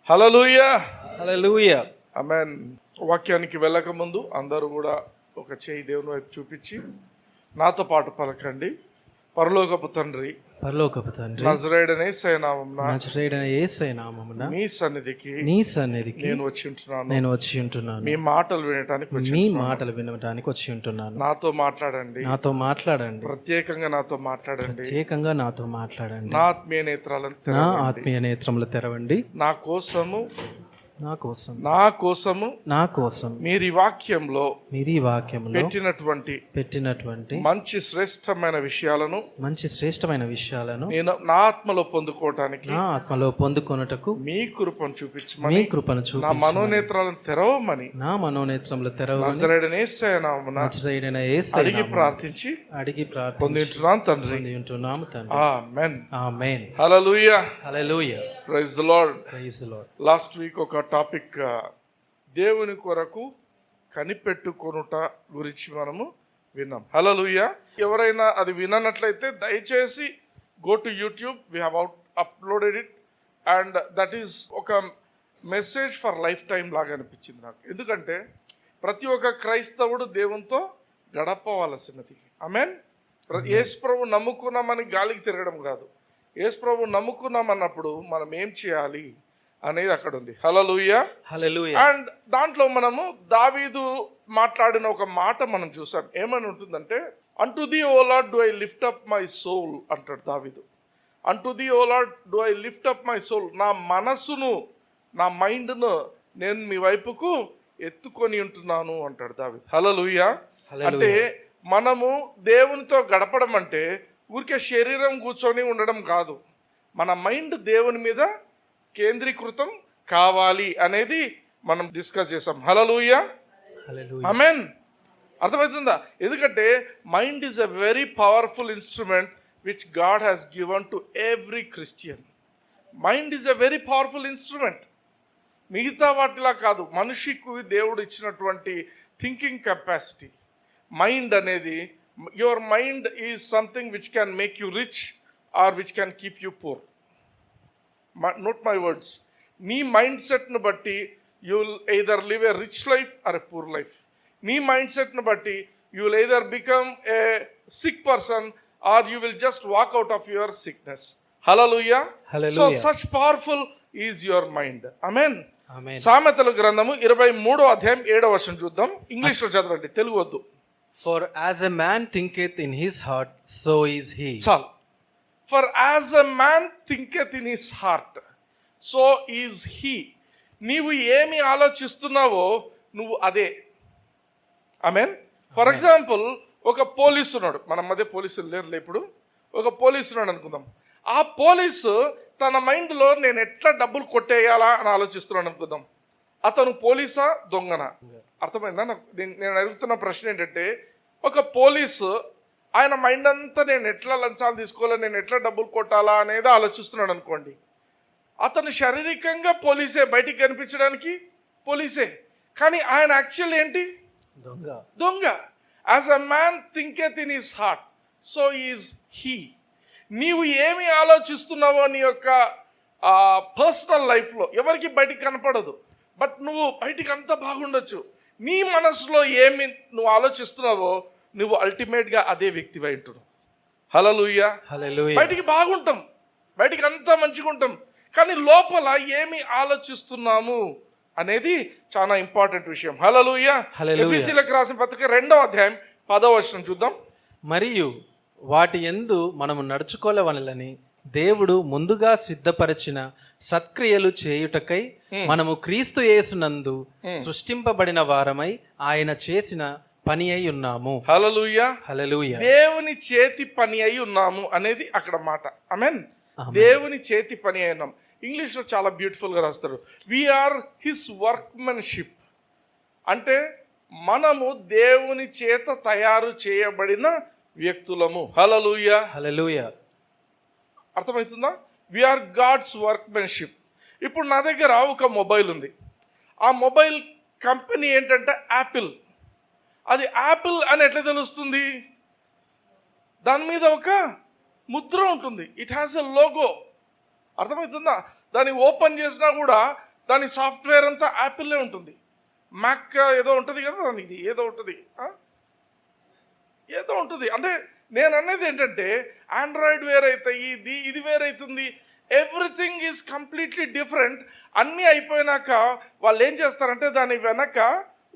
హల్లెలూయా. Hallelujah. ఆమేన్. వాక్యానికి వెళ్ళక ముందు అందరూ కూడా ఒక చేయి దేవుని వైపు చూపించి నాతో పాటు పలకండి. పరలోకపు తండ్రి, పరలోకపు తండ్రి, నజరేయుడైన యేసయ్య నామమున నజరేయుడైన యేసయ్య నామమున మీ సన్నిధికి నీ సన్నిధికి నేను వచ్చి ఉంటున్నాను. మీ మాటలు వినటానికి మీ మాటలు వినడానికి వచ్చి ఉంటున్నాను. నాతో మాట్లాడండి. ప్రత్యేకంగా నాతో మాట్లాడండి. నా ఆత్మీయ నేత్రములు తెరవండి. నా కోసం మీరు ఈ వాక్యంలో పెట్టినటువంటి మంచి శ్రేష్టమైన విషయాలను నేను నా ఆత్మలో పొందుకోవటానికి మీ కృపను చూపించమని నా మనోనేత్రాలను తెరవమని నజరేయుడైన యేసయ్య నామమున అడిగి ప్రార్థించి పొందుతున్నాను తండ్రి. ఆమేన్. ఆమేన్. హల్లెలూయా. హల్లెలూయా. Praise the Lord. Praise the Lord. Last week ఒక టాపిక్ దేవుని కొరకు కనిపెట్టుకొనుట గురించి మనము విన్నాం. హల్లెలూయా. ఎవరైనా అది విననట్లయితే దయచేసి go to YouTube. We have uploaded it and that is ఒక మెసేజ్ ఫర్ లైఫ్ టైం లాగా అనిపించింది నాకు. ఎందుకంటే ప్రతి ఒక్క క్రైస్తవుడు దేవునితో గడపవలసినది. ఆమేన్. యేసు ప్రభు నమ్ముకున్నామని గాలికి తిరగడం కాదు. యేసు ప్రభు నమ్ముకున్నామన్నప్పుడు మనం ఏం చేయాలి అనేది అక్కడ ఉంది. హల్లెలూయా. హల్లెలూయా. అండ్ దాంట్లో మనము దావీదు మాట్లాడిన ఒక మాట మనం చూసాం. ఏమని ఉంటుందంటే, unto thee O Lord do I lift up my soul అంటాడు దావీదు. Unto thee O Lord do I lift up my soul, నా మనసును, నా మైండ్ను నేను మీ వైపుకు ఎత్తుకొని ఉంటున్నాను అంటాడు దావీదు. హల్లెలూయా. అంటే మనము దేవునితో గడపడం అంటే ఊరికే శరీరం కూర్చొని ఉండడం కాదు, మన మైండ్ దేవుని మీద కేంద్రీకృతం కావాలి అనేది మనం డిస్కస్ చేసాం. హల్లెలూయా. ఆమేన్. అర్థమవుతుందా? ఎందుకంటే mind is a very powerful instrument which God has given to every Christian. Mind is a very powerful instrument. మిగతా వాటిలా కాదు, మనిషికి దేవుడు ఇచ్చినటువంటి థింకింగ్ కెపాసిటీ. మైండ్ అనేది, your mind is something which can make you rich or which can keep you poor. Note my words. నీ mind సెట్ను బట్టి you will either live a rich life or a poor life. నీ mind సెట్ను బట్టి you will either become a sick person or you will just walk out of your sickness. Hallelujah. So such powerful is your mind. Amen. సామెతల గ్రంథము 23వ అధ్యాయం 7వ వచనం చూద్దాం. ఇంగ్లీష్లో చదవండి, తెలుగు వద్దు. For as a man thinketh in his heart, so is he. చాలు. For as a man thinketh in his heart, so is he. నీవు ఏమి ఆలోచిస్తున్నావో నువ్వు అదే. ఆమేన్. ఫర్ ఎగ్జాంపుల్, ఒక పోలీసు ఉన్నాడు, మన మధ్య పోలీసులు లేరులే ఇప్పుడు. ఒక పోలీసు ఉన్నాడు అనుకుందాం. ఆ పోలీసు తన మైండ్లో నేను ఎట్లా డబ్బులు కొట్టేయాలా అని ఆలోచిస్తున్నాడు అనుకుందాం. అతను పోలీసా దొంగనా? అర్థమైందా? నేను అడుగుతున్న ప్రశ్న ఏంటంటే, ఒక పోలీసు ఆయన మైండ్ అంతా నేను ఎట్లా లంచాలు తీసుకోవాలా, నేను ఎట్లా డబ్బులు కొట్టాలా అనేది ఆలోచిస్తున్నాడు అనుకోండి. అతను శారీరకంగా పోలీసే, బయటికి కనిపించడానికి పోలీసే, కానీ ఆయన యాక్చువల్ ఏంటి? దొంగ. As a man thinketh in his heart, so is he. నీవు ఏమి ఆలోచిస్తున్నావో నీ యొక్క పర్సనల్ లైఫ్లో ఎవరికి బయటికి కనపడదు, బట్ నువ్వు బయటికి అంతా బాగుండొచ్చు. నీ మనసులో ఏమి నువ్వు ఆలోచిస్తున్నావో నువ్వు అల్టిమేట్గా అదే వ్యక్తివై ఉంటున్నావు. హల్లెలూయా. బయటికి బాగుంటాం, బయటికి అంతా మంచిగా ఉంటాం, కానీ లోపల ఏమి ఆలోచిస్తున్నాము అనేది చాలా ఇంపార్టెంట్ విషయం. హల్లెలూయా. ఎఫెసీయులకు రాసిన పత్రిక 2వ అధ్యాయం 10వ వచనం చూద్దాం. మరియు వాటి యందు మనము నడుచుకోవాలని దేవుడు ముందుగా సిద్ధపరిచిన సత్క్రియలు చేయుటకై మనము క్రీస్తు యేసునందు సృష్టింపబడిన వారమై ఆయన చేసిన పని అయి ఉన్నాము. హల్లెలూయా. హల్లెలూయా. దేవుని చేతి పని అయి ఉన్నాము అనేది అక్కడ మాట. ఆమేన్. దేవుని చేతి పని అయి ఉన్నాం. ఇంగ్లీష్లో చాలా బ్యూటిఫుల్గా రాస్తారు, వీఆర్ హిస్ వర్క్మెన్షిప్. అంటే మనము దేవుని చేత తయారు చేయబడిన వ్యక్తులము. హల్లెలూయా. హల్లెలూయా. అర్థమవుతుందా? We are God's workmanship. ఇప్పుడు నా దగ్గర ఒక మొబైల్ ఉంది. ఆ మొబైల్ కంపెనీ ఏంటంటే యాపిల్. అది యాపిల్ అని ఎట్లా తెలుస్తుంది? దాని మీద ఒక ముద్ర ఉంటుంది. It has a logo. అర్థమవుతుందా? దాన్ని ఓపెన్ చేసినా కూడా దాని సాఫ్ట్వేర్ అంతా యాపిల్లే ఉంటుంది. మ్యాక్ ఏదో ఉంటుంది కదా దానికి, ఏదో ఉంటుంది ఏదో ఉంటుంది. అంటే నేను అనేది ఏంటంటే ఆండ్రాయిడ్ వేరైతాయి, ఇది వేరైతుంది, ఎవ్రీథింగ్ ఈజ్ కంప్లీట్లీ డిఫరెంట్. అన్నీ అయిపోయినాక వాళ్ళు ఏం చేస్తారంటే దాని వెనక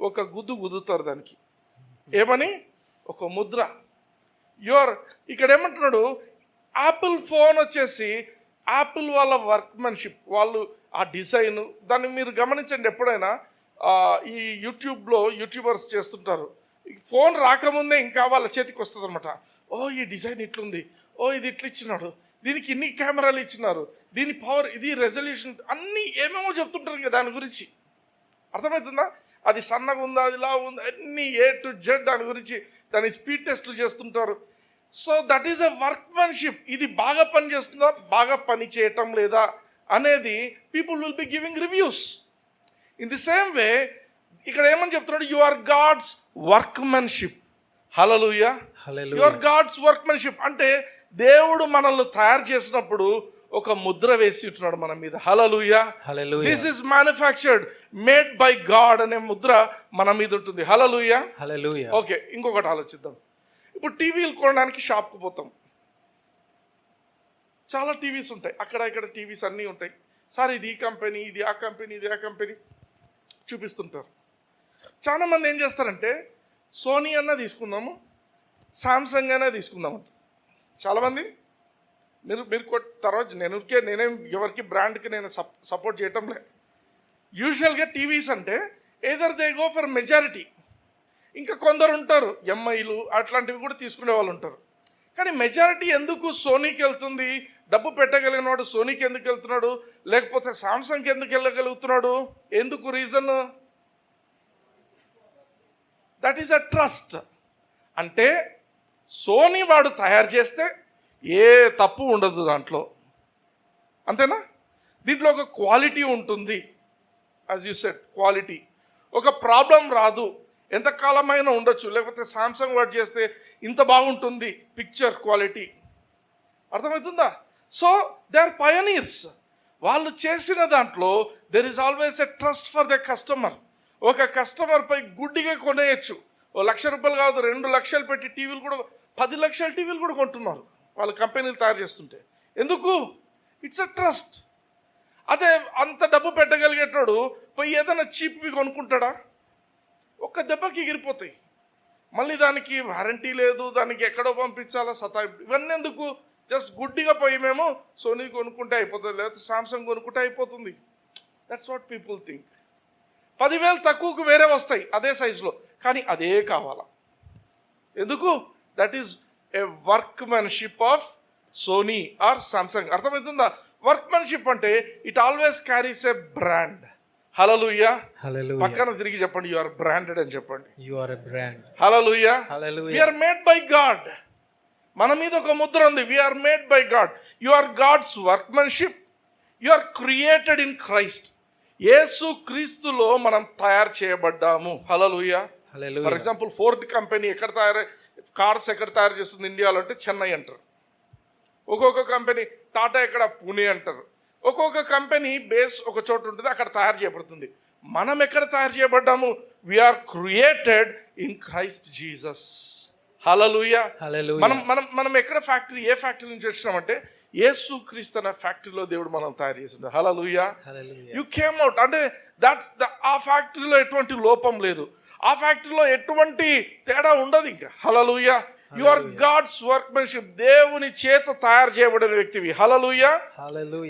ఒక గుద్దుతారు దానికి. ఏమని? ఒక ముద్ర. ఇక్కడ ఏమంటున్నాడు, యాపిల్ ఫోన్ వచ్చేసి యాపిల్ వాళ్ళ వర్క్మెన్షిప్, వాళ్ళు ఆ డిజైన్, దాన్ని మీరు గమనించండి. ఎప్పుడైనా ఈ యూట్యూబర్స్ చేస్తుంటారు, ఫోన్ రాకముందే ఇంకా వాళ్ళ చేతికి వస్తుంది అనమాట. ఓ ఈ డిజైన్ ఇట్లుంది, ఓ ఇది ఇట్లా ఇచ్చినాడు, దీనికి ఇన్ని కెమెరాలు ఇచ్చినారు, దీని పవర్, ఇది రెజల్యూషన్, అన్నీ ఏమేమో చెప్తుంటారు ఇంకా దాని గురించి. అర్థమవుతుందా? అది సన్నగా ఉందా, అది ఇలా ఉందా, అన్ని A to Z దాని గురించి, దాని స్పీడ్ టెస్ట్లు చేస్తుంటారు. So that is a workmanship. ఇది బాగా పని చేస్తుందా, బాగా పని చేయటం లేదా అనేది people will be giving reviews. In the same way ఇక్కడ ఏమని చెప్తున్నాడు, you are God's workmanship. Hallelujah. You are God's workmanship అంటే దేవుడు మనల్ని తయారు చేసినప్పుడు ఒక ముద్ర వేసి ఉంటున్నాడు మన మీద. హల్లెలూయా. This is manufactured, made by God అనే ముద్ర మన మీద ఉంటుంది. హల్లెలూయా. ఓకే, ఇంకొకటి ఆలోచిద్దాం. ఇప్పుడు టీవీలు కొనడానికి షాప్కి పోతాం, చాలా టీవీస్ ఉంటాయి, అక్కడ ఇక్కడ టీవీస్ అన్నీ ఉంటాయి. సార్ ఇది ఈ కంపెనీ, ఇది ఆ కంపెనీ, ఇది ఆ కంపెనీ చూపిస్తుంటారు. చాలామంది ఏం చేస్తారంటే సోనీ అన్నా తీసుకుందాము, సామ్సంగ్ అయినా తీసుకుందాము. చాలామంది మీరు తర్వాత నేనేం ఎవరికి బ్రాండ్కి నేను సపోర్ట్ చేయటం లేదు. యూజువల్గా టీవీస్ అంటే either they go for majority. ఇంకా కొందరు ఉంటారు ఎంఐలు అట్లాంటివి కూడా తీసుకునే వాళ్ళు ఉంటారు. కానీ మెజారిటీ ఎందుకు సోనీకి వెళ్తుంది? డబ్బు పెట్టగలిగిన వాడు సోనీకి ఎందుకు వెళ్తున్నాడు, లేకపోతే సామ్సంగ్కి ఎందుకు వెళ్ళగలుగుతున్నాడు? ఎందుకు reason? That is a trust. అంటే సోనీ వాడు తయారు చేస్తే ఏ తప్పు ఉండదు దాంట్లో, అంతేనా? దీంట్లో ఒక క్వాలిటీ ఉంటుంది, యాజ్ యూ సెడ్ క్వాలిటీ. ఒక ప్రాబ్లం రాదు, ఎంతకాలమైనా ఉండొచ్చు. లేకపోతే సామ్సంగ్ వాడు చేస్తే ఇంత బాగుంటుంది పిక్చర్ క్వాలిటీ. అర్థమవుతుందా? So they are pioneers. వాళ్ళు చేసిన దాంట్లో there is always a trust for the customer. ఒక కస్టమర్పై గుడ్డిగా కొనేయచ్చు. ₹1,00,000 కాదు, 2 లక్షలు పెట్టి టీవీలు కూడా, 10 లక్షల టీవీలు కూడా కొంటున్నారు వాళ్ళ కంపెనీలు తయారు చేస్తుంటే. ఎందుకు? It's a trust. అదే అంత డబ్బు పెట్టగలిగేటోడు పోయి ఏదైనా చీప్వి కొనుక్కుంటాడా? ఒక్క దెబ్బకి ఎగిరిపోతాయి. మళ్ళీ దానికి వారంటీ లేదు, దానికి ఎక్కడో పంపించాలా, ఇవన్నీ ఎందుకు? జస్ట్ గుడ్డిగా పోయి మేము సోనీ కొనుక్కుంటే అయిపోతుంది, లేకపోతే సామ్సంగ్ కొనుక్కుంటే అయిపోతుంది. That's what people think. 10,000 తక్కువకు వేరే వస్తాయి అదే సైజులో, కానీ అదే కావాలా. ఎందుకు? That is a workmanship of Sony or Samsung. అర్థమవుతుందా? వర్క్మెన్షిప్ అంటే it always carries a brand. హల్లెలూయా. పక్కన తిరిగి చెప్పండి, యు ఆర్ బ్రాండెడ్ అని చెప్పండి. You are a brand. హల్లెలూయా. We are made by God. మన మీద ఒక ముద్ర ఉంది, we are made by God. You are God's workmanship. You are created in Christ. యేసు క్రీస్తులో మనం తయారు చేయబడ్డాము. హల్లెలూయా. For example Ford company cars ఎక్కడ తయారు చేస్తుంది ఇండియాలో అంటే చెన్నై అంటారు. ఒక్కొక్క కంపెనీ టాటా ఎక్కడ, పూణే అంటారు. ఒక్కొక్క కంపెనీ బేస్ ఒక చోట ఉంటుంది, అక్కడ తయారు చేయబడుతుంది. మనం ఎక్కడ తయారు చేయబడ్డాము? We are created in Christ Jesus. హల్లెలూయా. మనం ఎక్కడ ఫ్యాక్టరీ, ఏ ఫ్యాక్టరీ నుంచి వచ్చినామంటే యేసు క్రీస్తు అనే ఫ్యాక్టరీలో దేవుడు మనం తయారు చేసిండు. హల్లెలూయా. యు కేమ్ అవుట్ అంటే ఆ ఫ్యాక్టరీలో ఎటువంటి లోపం లేదు, ఆ ఫ్యాక్టరీలో ఎటువంటి తేడా ఉండదు ఇంకా. Hallelujah. You are God's workmanship. దేవుని చేత తయారు చేయబడిన వ్యక్తివి. హల్లెలూయా.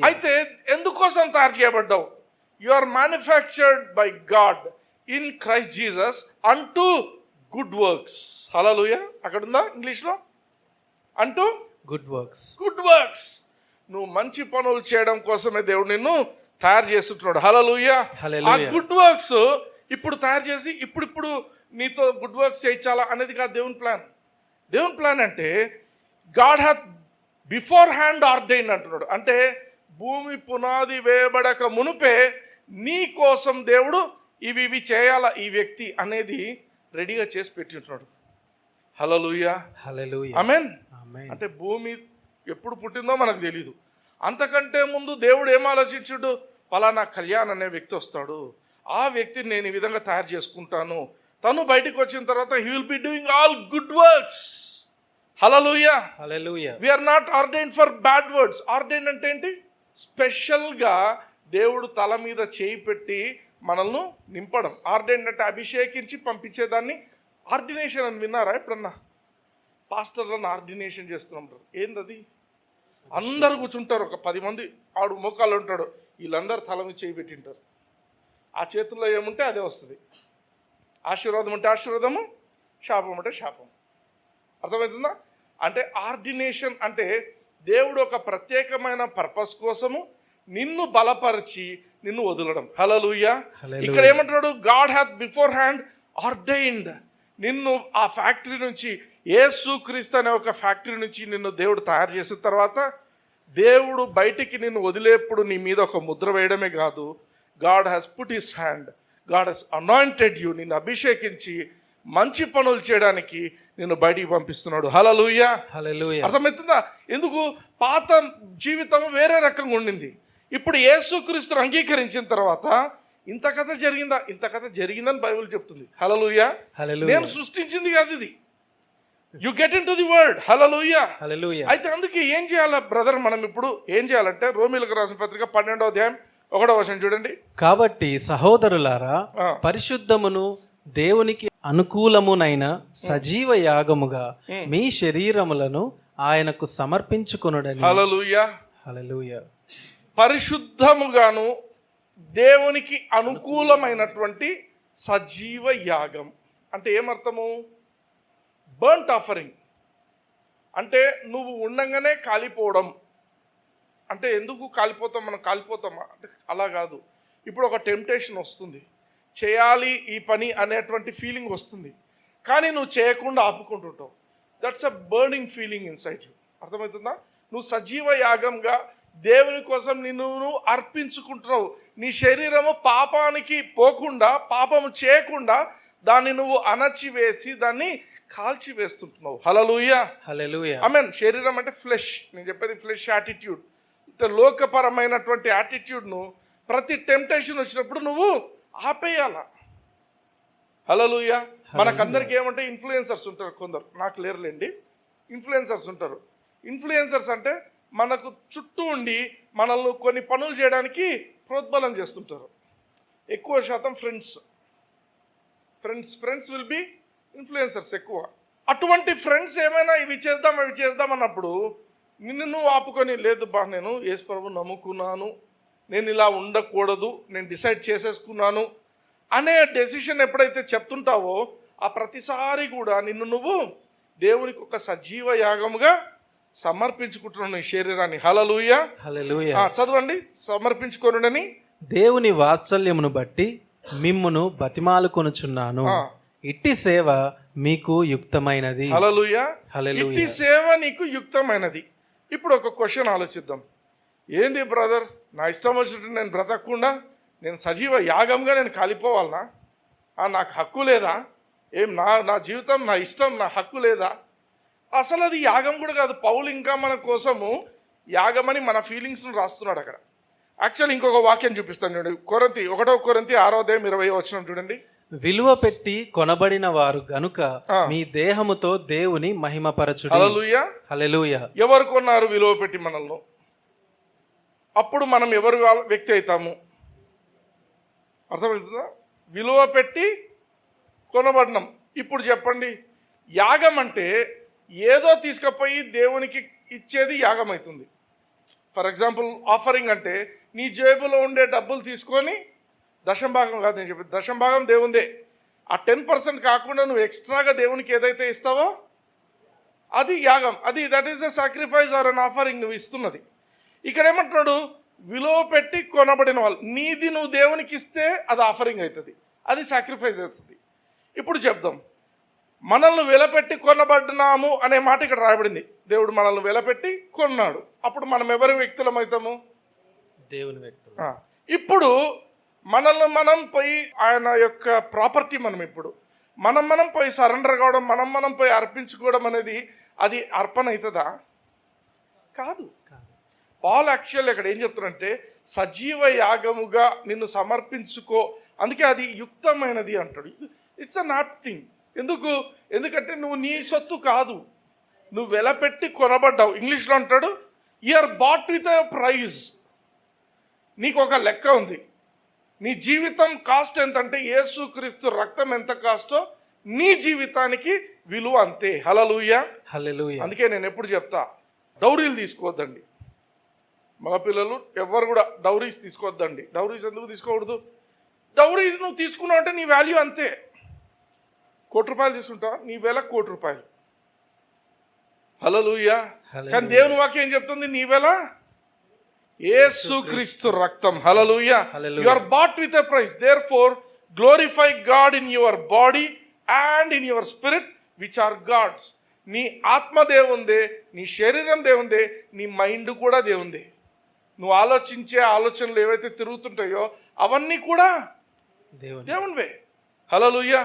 అయితే ఎందుకోసం తయారు చేయబడ్డావు? You are manufactured by God in Christ Jesus unto good works. Hallelujah. అక్కడ ఉందా ఇంగ్లీష్లో? అంటూ గుడ్ వర్క్స్. Good works. నువ్వు మంచి పనులు చేయడం కోసమే దేవుడు నిన్ను తయారు చేస్తుంటున్నాడు. హల్లెలూయా. ఆ గుడ్ వర్క్స్ ఇప్పుడు తయారు చేసి ఇప్పుడు నీతో గుడ్ వర్క్స్ చేయించాలా అనేది కాదు దేవుని ప్లాన్. దేవుని ప్లాన్ అంటే God hath before hand ordain అంటున్నాడు. అంటే భూమి పునాది వేయబడక మునుపే నీ కోసం దేవుడు ఇవి చేయాలా ఈ వ్యక్తి అనేది రెడీగా చేసి పెట్టింటున్నాడు. హల్లెలూయా. ఆమేన్. అంటే భూమి ఎప్పుడు పుట్టిందో మనకు తెలీదు. అంతకంటే ముందు దేవుడు ఏం ఆలోచించుడు? పలానా కళ్యాణ్ అనే వ్యక్తి వస్తాడు, ఆ వ్యక్తిని నేను ఈ విధంగా తయారు చేసుకుంటాను, తను బయటికి వచ్చిన తర్వాత he will be doing all good works. Hallelujah. Hallelujah. We are not ordained for bad words. Ordained అంటే ఏంటి? స్పెషల్గా దేవుడు తల మీద చేయి పెట్టి మనల్ని నింపడం. ఆర్డైన్డ్ అంటే అభిషేకించి పంపించేదాన్ని ఆర్డినేషన్ అని విన్నారా ఎప్పుడన్నా? పాస్టర్లను ఆర్డినేషన్ చేస్తున్నారు. ఏందది? అందరు కూర్చుంటారు, ఒక 10 మంది ఆడు మోకాళ్ళు ఉంటాడు, వీళ్ళందరూ తల మీద చేయి పెట్టింటారు. ఆ చేతుల్లో ఏముంటే అదే వస్తుంది. ఆశీర్వాదం అంటే ఆశీర్వాదము, శాపం అంటే శాపం. అర్థమవుతుందా? అంటే ఆర్డినేషన్ అంటే దేవుడు ఒక ప్రత్యేకమైన పర్పస్ కోసము నిన్ను బలపరిచి నిన్ను వదలడం. హల్లెలూయా. ఇక్కడ ఏమంటున్నాడు? God hath before hand ordained. నిన్ను ఆ ఫ్యాక్టరీ నుంచి, యేసుక్రీస్తు అనే ఒక ఫ్యాక్టరీ నుంచి నిన్ను దేవుడు తయారు చేసిన తర్వాత, దేవుడు బయటికి నిన్ను వదిలేప్పుడు నీ మీద ఒక ముద్ర వేయడమే కాదు, God has put his hand, God has anointed you, నిన్ను అభిషేకించి మంచి పనులు చేయడానికి నిన్ను బయటికి పంపిస్తున్నాడు. హల్లెలూయా. Hallelujah. అర్థమవుతుందా? ఎందుకు? పాత జీవితం వేరే రకంగా ఉండింది. ఇప్పుడు యేసుక్రీస్తును అంగీకరించిన తర్వాత ఇంత కథ జరిగిందా? ఇంత కథ జరిగిందని బైబిల్ చెప్తుంది. హల్లెలూయా. Hallelujah. నేను సృష్టించింది కాదు ఇది. You get in to the word. Hallelujah. Hallelujah. అయితే అందుకే ఏం చేయాలా బ్రదర్? మనం ఇప్పుడు ఏం చేయాలంటే రోమీయులకు రాసిన పత్రిక 12వ అధ్యాయం 1వ వచనం చూడండి. కాబట్టి సహోదరులారా, ఆ. పరిశుద్ధమును దేవునికి అనుకూలమునైన సజీవ యాగముగా మీ శరీరములను ఆయనకు సమర్పించుకొనుడని. హల్లెలూయా. హల్లెలూయా. పరిశుద్ధముగాను దేవునికి అనుకూలమైనటువంటి సజీవ యాగం అంటే ఏమర్థము? బర్న్ట్ ఆఫరింగ్ అంటే నువ్వు ఉండంగానే కాలిపోవడం. అంటే ఎందుకు కాలిపోతాం? మనం కాలిపోతామా అంటే అలా కాదు. ఇప్పుడు ఒక టెంప్టేషన్ వస్తుంది, చేయాలి ఈ పని అనేటువంటి ఫీలింగ్ వస్తుంది, కానీ నువ్వు చేయకుండా ఆపుకుంటుంటావు. That's a burning feeling inside you. అర్థమవుతుందా? నువ్వు సజీవ యాగంగా దేవుని కోసం నిన్ను అర్పించుకుంటున్నావు. నీ శరీరము పాపానికి పోకుండా, పాపము చేయకుండా దాన్ని నువ్వు అణచివేసి దాన్ని కాల్చివేస్తుంటున్నావు. హల్లెలూయా. హల్లెలూయా. ఆమేన్. శరీరం అంటే ఫ్లెష్. నేను చెప్పేది ఫ్లెష్ యాటిట్యూడ్, అంటే లోకపరమైనటువంటి యాటిట్యూడ్ను ప్రతి టెంప్టేషన్ వచ్చినప్పుడు నువ్వు ఆపేయాల. హల్లెలూయా. మనకందరికి ఏమంటే ఇన్ఫ్లుయెన్సర్స్ ఉంటారు కొందరు, నాకు లేరులేండి. ఇన్ఫ్లుయెన్సర్స్ ఉంటారు. ఇన్ఫ్లుయెన్సర్స్ అంటే మనకు చుట్టూ ఉండి మనల్ని కొన్ని పనులు చేయడానికి ప్రోద్బలం చేస్తుంటారు. ఎక్కువ శాతం ఫ్రెండ్స్ విల్ బి ఇన్ఫ్లుయెన్సర్స్ ఎక్కువ. అటువంటి ఫ్రెండ్స్ ఏమైనా ఇవి చేద్దాం అవి చేద్దాం అన్నప్పుడు నిన్ను నువ్వు ఆపుకొని, లేదు బా నేను యేసు ప్రభువుని నమ్ముకున్నాను, నేను ఇలా ఉండకూడదు, నేను డిసైడ్ చేసేసుకున్నాను అనే డెసిషన్ ఎప్పుడైతే చెప్తుంటావో ఆ ప్రతిసారి కూడా నిన్ను నువ్వు దేవునికి ఒక సజీవ యాగముగా సమర్పించుకుంటున్నావు నీ శరీరాన్ని. హల్లెలూయా. హల్లెలూయా. చదవండి. సమర్పించుకొనుడని దేవుని వాత్సల్యమును బట్టి మిమ్మును బతిమాలుకొనుచున్నాను. ఇట్టి సేవ మీకు యుక్తమైనది. హల్లెలూయా. హల్లెలూయా. ఇట్టి సేవ నీకు యుక్తమైనది. ఇప్పుడు ఒక క్వశ్చన్ ఆలోచిద్దాం. ఏంది బ్రదర్, నా ఇష్టం వచ్చినట్టు నేను బ్రతకకుండా నేను సజీవ యాగంగా నేను కాలిపోవాలనా? నాకు హక్కు లేదా? ఏం నా జీవితం నా ఇష్టం, నా హక్కు లేదా? అసలు అది యాగం కూడా కాదు. పౌలు ఇంకా మన కోసము యాగమని మన ఫీలింగ్స్ను రాస్తున్నాడు అక్కడ. యాక్చువల్ ఇంకొక వాక్యం చూపిస్తాను చూడండి. 1 కొరింథీ 6వ అధ్యాయం 20వ వచనం చూడండి. విలువ పెట్టి కొనబడిన వారు గనుక మీ దేహముతో దేవుని మహిమపరచుడి. హల్లెలూయా. హల్లెలూయా. ఎవరు కొన్నారు విలువ పెట్టి మనల్ని? అప్పుడు మనం ఎవరు వ్యక్తి అవుతాము? అర్థమవుతుందా? విలువ పెట్టి కొనబడినాం. ఇప్పుడు చెప్పండి, యాగం అంటే ఏదో తీసుకుపోయి దేవునికి ఇచ్చేది యాగం అవుతుంది. ఫర్ ఎగ్జాంపుల్ ఆఫరింగ్ అంటే నీ జేబులో ఉండే డబ్బులు తీసుకొని, దశంభాగం కాదు నేను చెప్పేది, దశంభాగం దేవుందే. ఆ 10% కాకుండా నువ్వు ఎక్స్ట్రాగా దేవునికి ఏదైతే ఇస్తావో అది యాగం. అది that is a sacrifice or an offering నువ్వు ఇస్తున్నది. ఇక్కడ ఏమంటున్నాడు? విలువ పెట్టి కొనబడిన వాళ్ళు. నీది నువ్వు దేవునికి ఇస్తే అది ఆఫరింగ్ అవుతుంది, అది సాక్రిఫైస్ అవుతుంది. ఇప్పుడు చెప్దాం, మనల్ని వెలపెట్టి కొనబడినాము అనే మాట ఇక్కడ రాయబడింది. దేవుడు మనల్ని వెలపెట్టి కొన్నాడు. అప్పుడు మనం ఎవరి వ్యక్తులం అవుతాము? దేవుని వ్యక్తులు. ఇప్పుడు మనల్ని మనం పోయి ఆయన యొక్క ప్రాపర్టీ మనం ఇప్పుడు మనం పోయి సరెండర్ కావడం, మనం పోయి అర్పించుకోవడం అనేది అది అర్పణ అవుతుందా? కాదు. పాల్ యాక్చువల్ ఇక్కడ ఏం చెప్తున్నారంటే సజీవ యాగముగా నిన్ను సమర్పించుకో, అందుకే అది యుక్తమైనది అంటాడు. It's a not thing. ఎందుకంటే నువ్వు నీ సొత్తు కాదు, నువ్వు వెలపెట్టి కొనబడ్డావు. ఇంగ్లీష్లో అంటాడు you are bought with a price. నీకు ఒక లెక్క ఉంది. నీ జీవితం కాస్ట్ ఎంతంటే యేసుక్రీస్తు రక్తం ఎంత కాస్టో నీ జీవితానికి విలువ అంతే. హల్లెలూయా, హల్లెలూయా. అందుకే నేను ఎప్పుడు చెప్తా, డౌరీలు తీసుకోవద్దండి. మగపిల్లలు ఎవ్వరు కూడా డౌరీస్ తీసుకోవద్దండి. డౌరీస్ ఎందుకు తీసుకోకూడదు? డౌరీ నువ్వు తీసుకున్నావు అంటే నీ వాల్యూ అంతే. ₹1,00,00,000 తీసుకుంటావు, నీ వెల ₹1,00,00,000. హల్లెలూయా. కానీ దేవుని వాక్యం ఏం చెప్తుంది? నీ వెల యేసుక్రీస్తు రక్తం. Hallelujah. You are bought with a price. Therefore glorify God in your body and in your spirit which are God's. నీ ఆత్మ దేవుందే, నీ శరీరం దేవుందే, నీ మైండ్ కూడా దేవుందే. నువ్వు ఆలోచించే ఆలోచనలు ఏవైతే తిరుగుతుంటాయో అవన్నీ కూడా దేవునివే. హల్లెలూయా.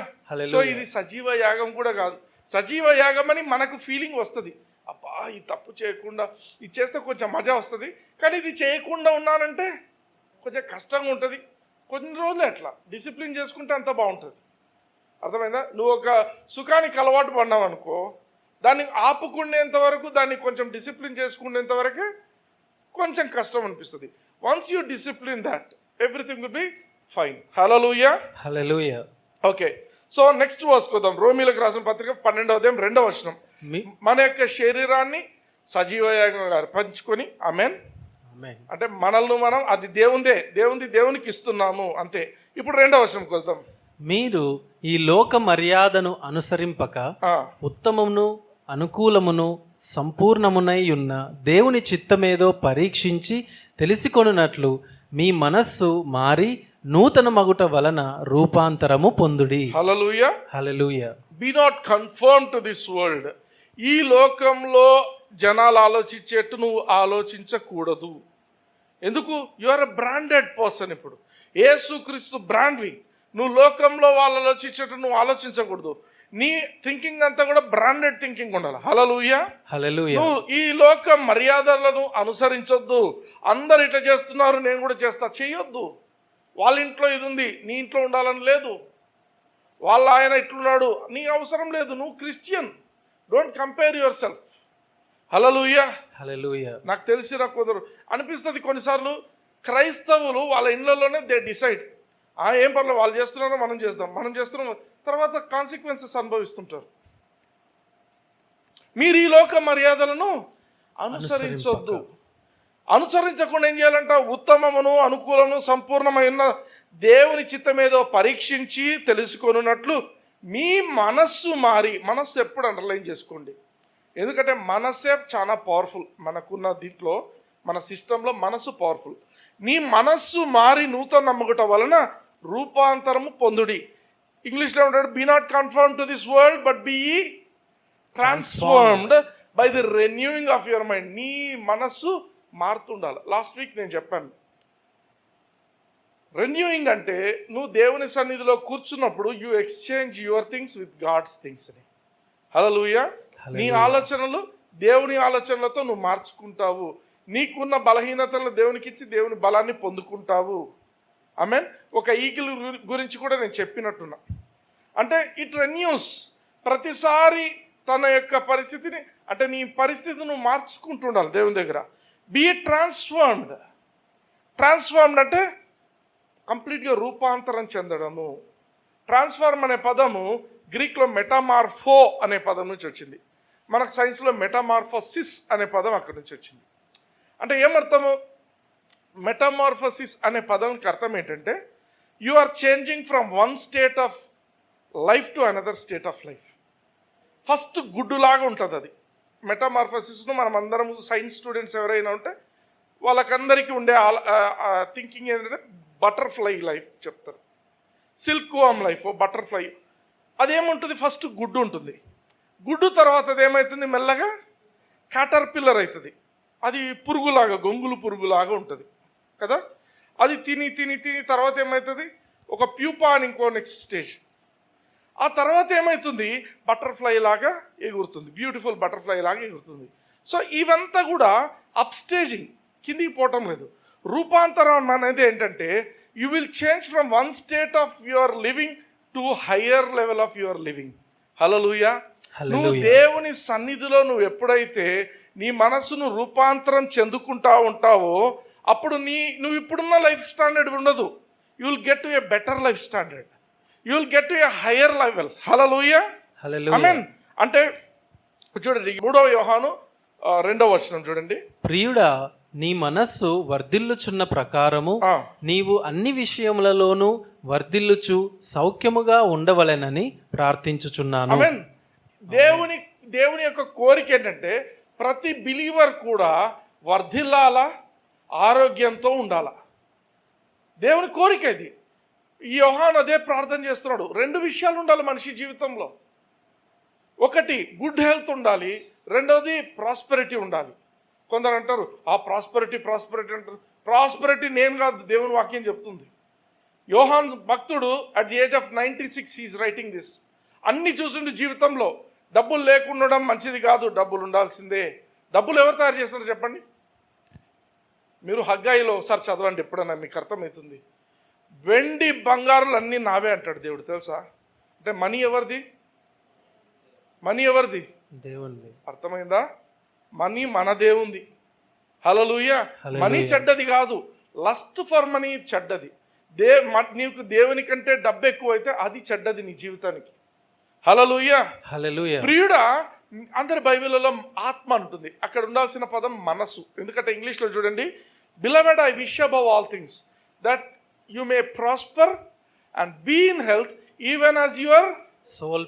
సో ఇది సజీవ యాగం కూడా కాదు. సజీవ యాగం అని మనకు ఫీలింగ్ వస్తుంది, అబ్బా ఈ తప్పు చేయకుండా ఇది చేస్తే కొంచెం మజా వస్తుంది, కానీ ఇది చేయకుండా ఉన్నానంటే కొంచెం కష్టంగా ఉంటుంది. కొన్ని రోజులు అట్లా డిసిప్లిన్ చేసుకుంటే అంత బాగుంటుంది. అర్థమైందా? నువ్వు ఒక సుఖానికి అలవాటు పడినావు అనుకో, దాన్ని ఆపుకునేంత వరకు, దాన్ని కొంచెం డిసిప్లిన్ చేసుకునేంత వరకే కొంచెం కష్టం అనిపిస్తుంది. Once you discipline that everything will be fine. Hallelujah, hallelujah. Okay, so next verse కొద్దాం. రోమీలకు రాసిన పత్రిక 12వ అధ్యాయం 2వ వచనం. మన యొక్క శరీరాన్ని సజీవయాగంగా అర్పించుకొని, ఆమేన్, అంటే మనల్ని మనం అది దేవునికి ఇస్తున్నాము అంతే. ఇప్పుడు 2వ వచనం కొద్దాం. మీరు ఈ లోక మర్యాదను అనుసరింపక ఉత్తమమును అనుకూలమును సంపూర్ణమునై ఉన్న దేవుని చిత్తమేదో పరీక్షించి తెలిసికొనున్నట్లు మీ మనస్సు మారి నూతన మగుట వలన రూపాంతరము పొందుడి. Hallelujah, hallelujah. Be not conform to this world. ఈ లోకంలో జనాలు ఆలోచించేట్టు నువ్వు ఆలోచించకూడదు. ఎందుకు? You are a branded person. ఇప్పుడు యేసుక్రీస్తు బ్రాండ్వి. నువ్వు లోకంలో వాళ్ళు ఆలోచించేట్టు నువ్వు ఆలోచించకూడదు. నీ థింకింగ్ అంతా కూడా బ్రాండెడ్ థింకింగ్ ఉండాలి. హల్లెలూయా, హల్లెలూయా. నువ్వు ఈ లోక మర్యాదలను అనుసరించొద్దు. అందరు ఇట్లా చేస్తున్నారు నేను కూడా చేస్తా, చేయొద్దు. వాళ్ళ ఇంట్లో ఇది ఉంది, నీ ఇంట్లో ఉండాలని లేదు. వాళ్ళ ఆయన ఇట్లున్నాడు, నీ అవసరం లేదు. నువ్వు Christian, don't compare yourself. Hallelujah, hallelujah. నాకు తెలిసిన కొందరు అనిపిస్తుంది కొన్నిసార్లు, క్రైస్తవులు వాళ్ళ ఇళ్ళలోనే దే డిసైడ్, ఏం పర్లేదు వాళ్ళు చేస్తున్నారో మనం చేస్తున్నాం, తర్వాత కాన్సిక్వెన్సెస్ అనుభవిస్తుంటారు. మీరు ఈ లోక మర్యాదలను అనుసరించొద్దు. అనుసరించకుండా ఏం చేయాలంట? ఉత్తమమును అనుకూలము సంపూర్ణమైన దేవుని చిత్తమేదో పరీక్షించి తెలుసుకొనున్నట్లు మీ మనస్సు మారి. మనస్సు ఎప్పుడు అండర్లైన్ చేసుకోండి, ఎందుకంటే మనస్సే చాలా పవర్ఫుల్. మనకున్న దీంట్లో, మన సిస్టంలో మనస్సు పవర్ఫుల్. నీ మనస్సు మారి నూతన నమ్మకట వలన రూపాంతరము పొందుడి. ఇంగ్లీష్లో ఉంటాడు, be not conform to this world but be transformed by the renewing of your mind. నీ మనస్సు మారుతుండాలి. లాస్ట్ వీక్ నేను చెప్పాను, రెన్యూయింగ్ అంటే నువ్వు దేవుని సన్నిధిలో కూర్చున్నప్పుడు you exchange your things with God's things అని. హల్లెలూయా. నీ ఆలోచనలు దేవుని ఆలోచనలతో నువ్వు మార్చుకుంటావు. నీకున్న బలహీనతలను దేవునికి ఇచ్చి దేవుని బలాన్ని పొందుకుంటావు. ఆమేన్. ఒక ఈగిల్ గురించి కూడా నేను చెప్పినట్టున్నా, అంటే ఇట్ రెన్యూస్. ప్రతిసారి తన యొక్క పరిస్థితిని, అంటే నీ పరిస్థితిని నువ్వు మార్చుకుంటుండాలి దేవుని దగ్గర. Be transformed. ట్రాన్స్ఫార్మ్డ్ అంటే కంప్లీట్గా రూపాంతరం చెందడము. ట్రాన్స్ఫార్మ్ అనే పదము గ్రీక్లో మెటామార్ఫో అనే పదం నుంచి వచ్చింది. మనకు సైన్స్లో మెటామార్ఫోసిస్ అనే పదం అక్కడి నుంచి వచ్చింది. అంటే ఏమర్థము? మెటామార్ఫోసిస్ అనే పదంకి అర్థం ఏంటంటే you are changing from one state of life to another state of life. First గుడ్డులాగా ఉంటుంది అది. మెటామార్ఫోసిస్ను మనం అందరం సైన్స్ స్టూడెంట్స్ ఎవరైనా ఉంటే వాళ్ళకందరికీ ఉండే థింకింగ్ ఏంటంటే బటర్ఫ్లై లైఫ్ చెప్తారు. సిల్క్ వామ్ లైఫ్, బటర్ఫ్లై. అదేముంటుంది? ఫస్ట్ గుడ్డు ఉంటుంది. గుడ్డు తర్వాత అది ఏమవుతుంది? మెల్లగా క్యాటర్పిల్లర్ అవుతుంది. అది పురుగులాగా, గొంగులు పురుగులాగా ఉంటుంది కదా. అది తిని తిని తిని తర్వాత ఏమవుతుంది? ఒక ప్యూపా అని ఇంకో నెక్స్ట్ స్టేజ్. ఆ తర్వాత ఏమవుతుంది? బటర్ఫ్లై లాగా ఎగురుతుంది, బ్యూటిఫుల్ బటర్ఫ్లై లాగా ఎగురుతుంది. సో ఇవంతా కూడా అప్ స్టేజింగ్, కిందికి పోవటం లేదు. రూపాంతరం అనేది ఏంటంటే you will change from one state of your living to higher level of your living. Hallelujah. నువ్వు దేవుని సన్నిధిలో నువ్వు ఎప్పుడైతే నీ మనస్సును రూపాంతరం చెందుకుంటా ఉంటావో అప్పుడు నువ్వు ఇప్పుడున్న లైఫ్ స్టాండర్డ్ ఉండదు. You will get to a better life standard, you will get to a higher level. Hallelujah. Amen. అంటే చూడండి 3వ యోహాను 2వ వచనం చూడండి. ప్రియుడా, నీ మనస్సు వర్ధిల్లుచున్న ప్రకారము నీవు అన్ని విషయములలోనూ వర్ధిల్లుచు సౌఖ్యముగా ఉండవలెనని ప్రార్థించుచున్నాను. ఆమేన్. దేవుని యొక్క కోరిక ఏంటంటే ప్రతి బిలీవర్ కూడా వర్ధిల్లాలా, ఆరోగ్యంతో ఉండాలా. దేవుని కోరిక ఇది. ఈ యోహాను అదే ప్రార్థన చేస్తున్నాడు. 2 విషయాలు ఉండాలి మనిషి జీవితంలో. ఒకటి గుడ్ హెల్త్ ఉండాలి, రెండవది ప్రాస్పెరిటీ ఉండాలి. కొందరు అంటారు ఆ ప్రాస్పెరిటీ అంటారు. ప్రాస్పెరిటీ నేను కాదు, దేవుని వాక్యం చెప్తుంది. యోహాన్ భక్తుడు at the age of 96 is writing this. అన్ని చూసిండు జీవితంలో. డబ్బులు లేకుండా మంచిది కాదు, డబ్బులు ఉండాల్సిందే. డబ్బులు ఎవరు తయారు చేస్తున్నారు చెప్పండి? మీరు హగ్గాయిలో ఒకసారి చదవండి, ఎప్పుడన్నా మీకు అర్థమవుతుంది. వెండి బంగారులు అన్నీ నావే అంటాడు దేవుడు, తెలుసా? అంటే మనీ ఎవరిది? దేవునిది. అర్థమైందా? మనీ మన దేవుంది. హల్లెలూయా. మనీ చెడ్డది కాదు, లస్ట్ ఫర్ మనీ చెడ్డది. నీకు దేవుని కంటే డబ్బు ఎక్కువైతే అది చెడ్డది నీ జీవితానికి. హల్లెలూయా. ప్రియుడా, అందరి బైబిల్లో ఆత్మ ఉంటుంది, అక్కడ ఉండాల్సిన పదం మనసు. ఎందుకంటే ఇంగ్లీష్లో చూడండి, beloved I wish above all things that you may prosper and be in health even as your soul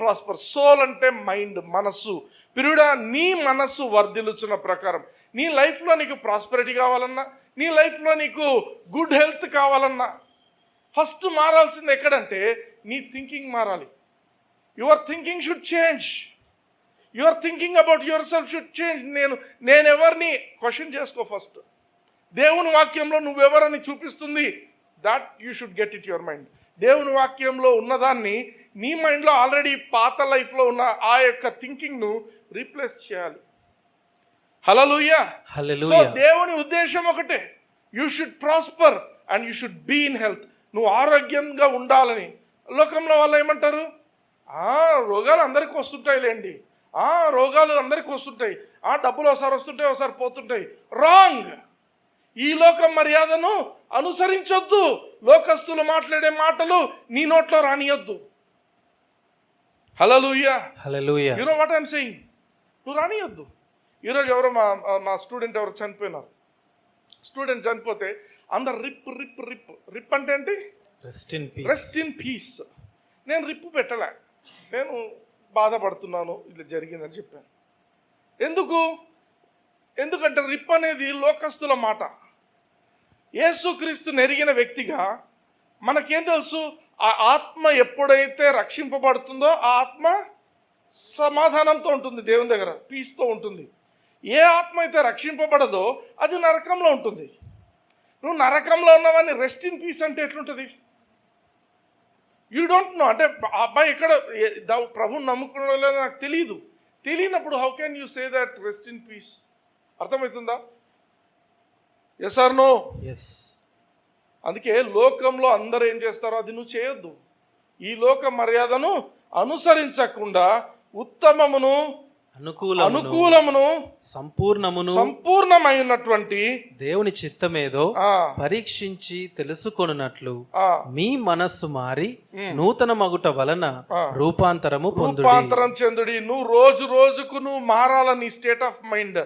prosper. Soul అంటే మైండ్, మనస్సు. ప్రియుడా, నీ మనస్సు వర్ధిల్లుచున్న ప్రకారం నీ లైఫ్లో నీకు ప్రాస్పెరిటీ కావాలన్నా, నీ లైఫ్లో నీకు గుడ్ హెల్త్ కావాలన్నా ఫస్ట్ మారాల్సింది ఎక్కడంటే నీ థింకింగ్ మారాలి. Your thinking should change. Your thinking about your self should change. నేను ఎవరిని క్వశ్చన్ చేసుకో ఫస్ట్. దేవుని వాక్యంలో నువ్వెవరని చూపిస్తుంది. That you should get it your mind. దేవుని వాక్యంలో ఉన్నదాన్ని నీ మైండ్లో ఆల్రెడీ పాత లైఫ్లో ఉన్న ఆ యొక్క థింకింగ్ను రీప్లేస్ చేయాలి. హల్లెలూయా. సో దేవుని ఉద్దేశం ఒకటే, you should prosper and you should be in health. నువ్వు ఆరోగ్యంగా ఉండాలని. లోకంలో వాళ్ళు ఏమంటారు? రోగాలు అందరికీ వస్తుంటాయిలేండి, రోగాలు అందరికీ వస్తుంటాయి, డబ్బులు ఒకసారి వస్తుంటాయి ఒకసారి పోతుంటాయి. రాంగ్. ఈ లోక మర్యాదను అనుసరించొద్దు. లోకస్తులు మాట్లాడే మాటలు నీ నోట్లో రానియొద్దు. Hallelujah. You know what I'm saying? నువ్వు రానియొద్దు. ఈరోజు ఎవరో మా స్టూడెంట్ ఎవరు చనిపోయినారు. స్టూడెంట్ చనిపోతే అందరు రిప్ అంటే ఏంటి? Rest in piece. నేను రిప్పు పెట్టలే, నేను బాధపడుతున్నాను ఇట్లా జరిగిందని చెప్పాను. ఎందుకంటే రిప్ అనేది లోకస్తుల మాట. యేసుక్రీస్తు నెరిగిన వ్యక్తిగా మనకేం తెలుసు? ఆ ఆత్మ ఎప్పుడైతే రక్షింపబడుతుందో ఆ ఆత్మ సమాధానంతో ఉంటుంది, దేవుని దగ్గర పీస్తో ఉంటుంది. ఏ ఆత్మ అయితే రక్షింపబడదో అది నరకంలో ఉంటుంది. నువ్వు నరకంలో ఉన్నవాడిని రెస్ట్ ఇన్ పీస్ అంటే ఎట్లుంటుంది? You don't know. అంటే అబ్బాయి ఎక్కడ ప్రభుని నమ్ముకున్నాడో లేదో నాకు తెలియనప్పుడు how can you say that rest in peace? అర్థమవుతుందా? Yes or no? ఎస్. అందుకే లోకంలో అందరూ ఏం చేస్తారో అది నువ్వు చేయొద్దు. ఈ లోక మర్యాదను అనుసరించకుండా ఉత్తమమును, అనుకూలమును, సంపూర్ణమైనటువంటి దేవుని చిత్తమేదో పరీక్షించి తెలుసుకొనున్నట్లు మీ మనస్సు మారి నూతన మగుట వలన రూపాంతరం చెందుడి. నువ్వు రోజు రోజుకు నువ్వు మారాల. నీ స్టేట్ ఆఫ్ మైండ్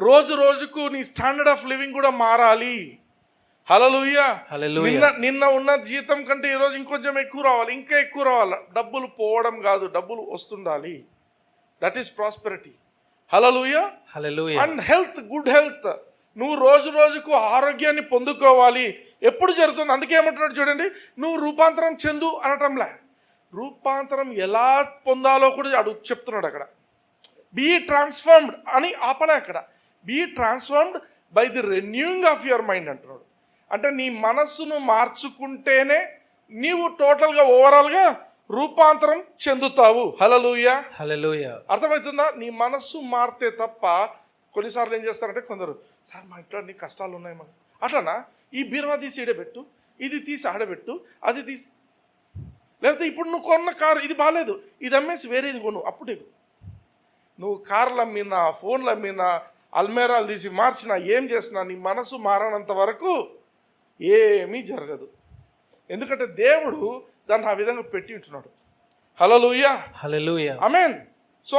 రోజు రోజుకు నీ స్టాండర్డ్ ఆఫ్ లివింగ్ కూడా మారాలి. హల్లెలూయా. నిన్న ఉన్న జీతం కంటే ఈరోజు ఇంకొంచెం ఎక్కువ రావాలి, ఇంకా ఎక్కువ రావాలి. డబ్బులు పోవడం కాదు, డబ్బులు వస్తుండాలి. That is prosperity. Hallelujah. And health, good health. నువ్వు రోజు రోజుకు ఆరోగ్యాన్ని పొందుకోవాలి. ఎప్పుడు జరుగుతుంది? అందుకే ఏమంటున్నాడు చూడండి, నువ్వు రూపాంతరం చెందు అనటంలే, రూపాంతరం ఎలా పొందాలో కూడా చెప్తున్నాడు అక్కడ. బీ ట్రాన్స్ఫార్మ్డ్ అని ఆపలే అక్కడ. Be transformed by the renewing of your mind అంటున్నాడు. అంటే నీ మనస్సును మార్చుకుంటేనే నీవు టోటల్గా ఓవరాల్గా రూపాంతరం చెందుతావు. హల్లెలూయా. అర్థమవుతుందా? నీ మనస్సు మారితే తప్ప. కొన్నిసార్లు ఏం చేస్తారంటే కొందరు, సార్ మా ఇంట్లో అన్ని కష్టాలు ఉన్నాయి, అట్లనా ఈ బీరువా తీసి ఈడబెట్టు, ఇది తీసి ఆడబెట్టు, అది తీసి, లేకపోతే ఇప్పుడు నువ్వు కొన్న కారు ఇది బాగాలేదు, ఇది అమ్మేసి వేరేది కొను, అప్పుడే నువ్వు కార్లు అమ్మినా, ఫోన్లు అమ్మినా, అల్మేరాలు తీసి మార్చినా, ఏం చేసినా నీ మనసు మారనంత వరకు ఏమీ జరగదు. ఎందుకంటే దేవుడు దాన్ని ఆ విధంగా పెట్టి ఉంటున్నాడు. Hallelujah, hallelujah, amen. So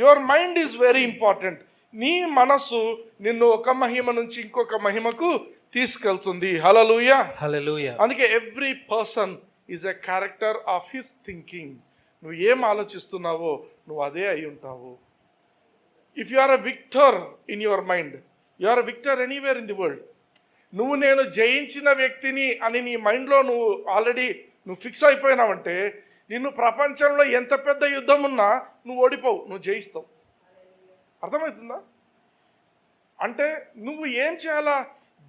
your mind is very important. నీ మనసు నిన్ను ఒక మహిమ నుంచి ఇంకొక మహిమకు తీసుకెళ్తుంది. Hallelujah, hallelujah. అందుకే every person is a character of his thinking. నువ్వు ఏం ఆలోచిస్తున్నావో నువ్వు అదే అయి ఉంటావు. If you are a victor in your mind, you are a victor anywhere in the world. నువ్వు నేను జయించిన వ్యక్తిని అని నీ మైండ్లో నువ్వు ఆల్రెడీ నువ్వు ఫిక్స్ అయిపోయినావంటే నిన్ను ప్రపంచంలో ఎంత పెద్ద యుద్ధం ఉన్నా నువ్వు ఓడిపోవు, నువ్వు జయిస్తావు. అర్థమవుతుందా? అంటే నువ్వు ఏం చేయాలా?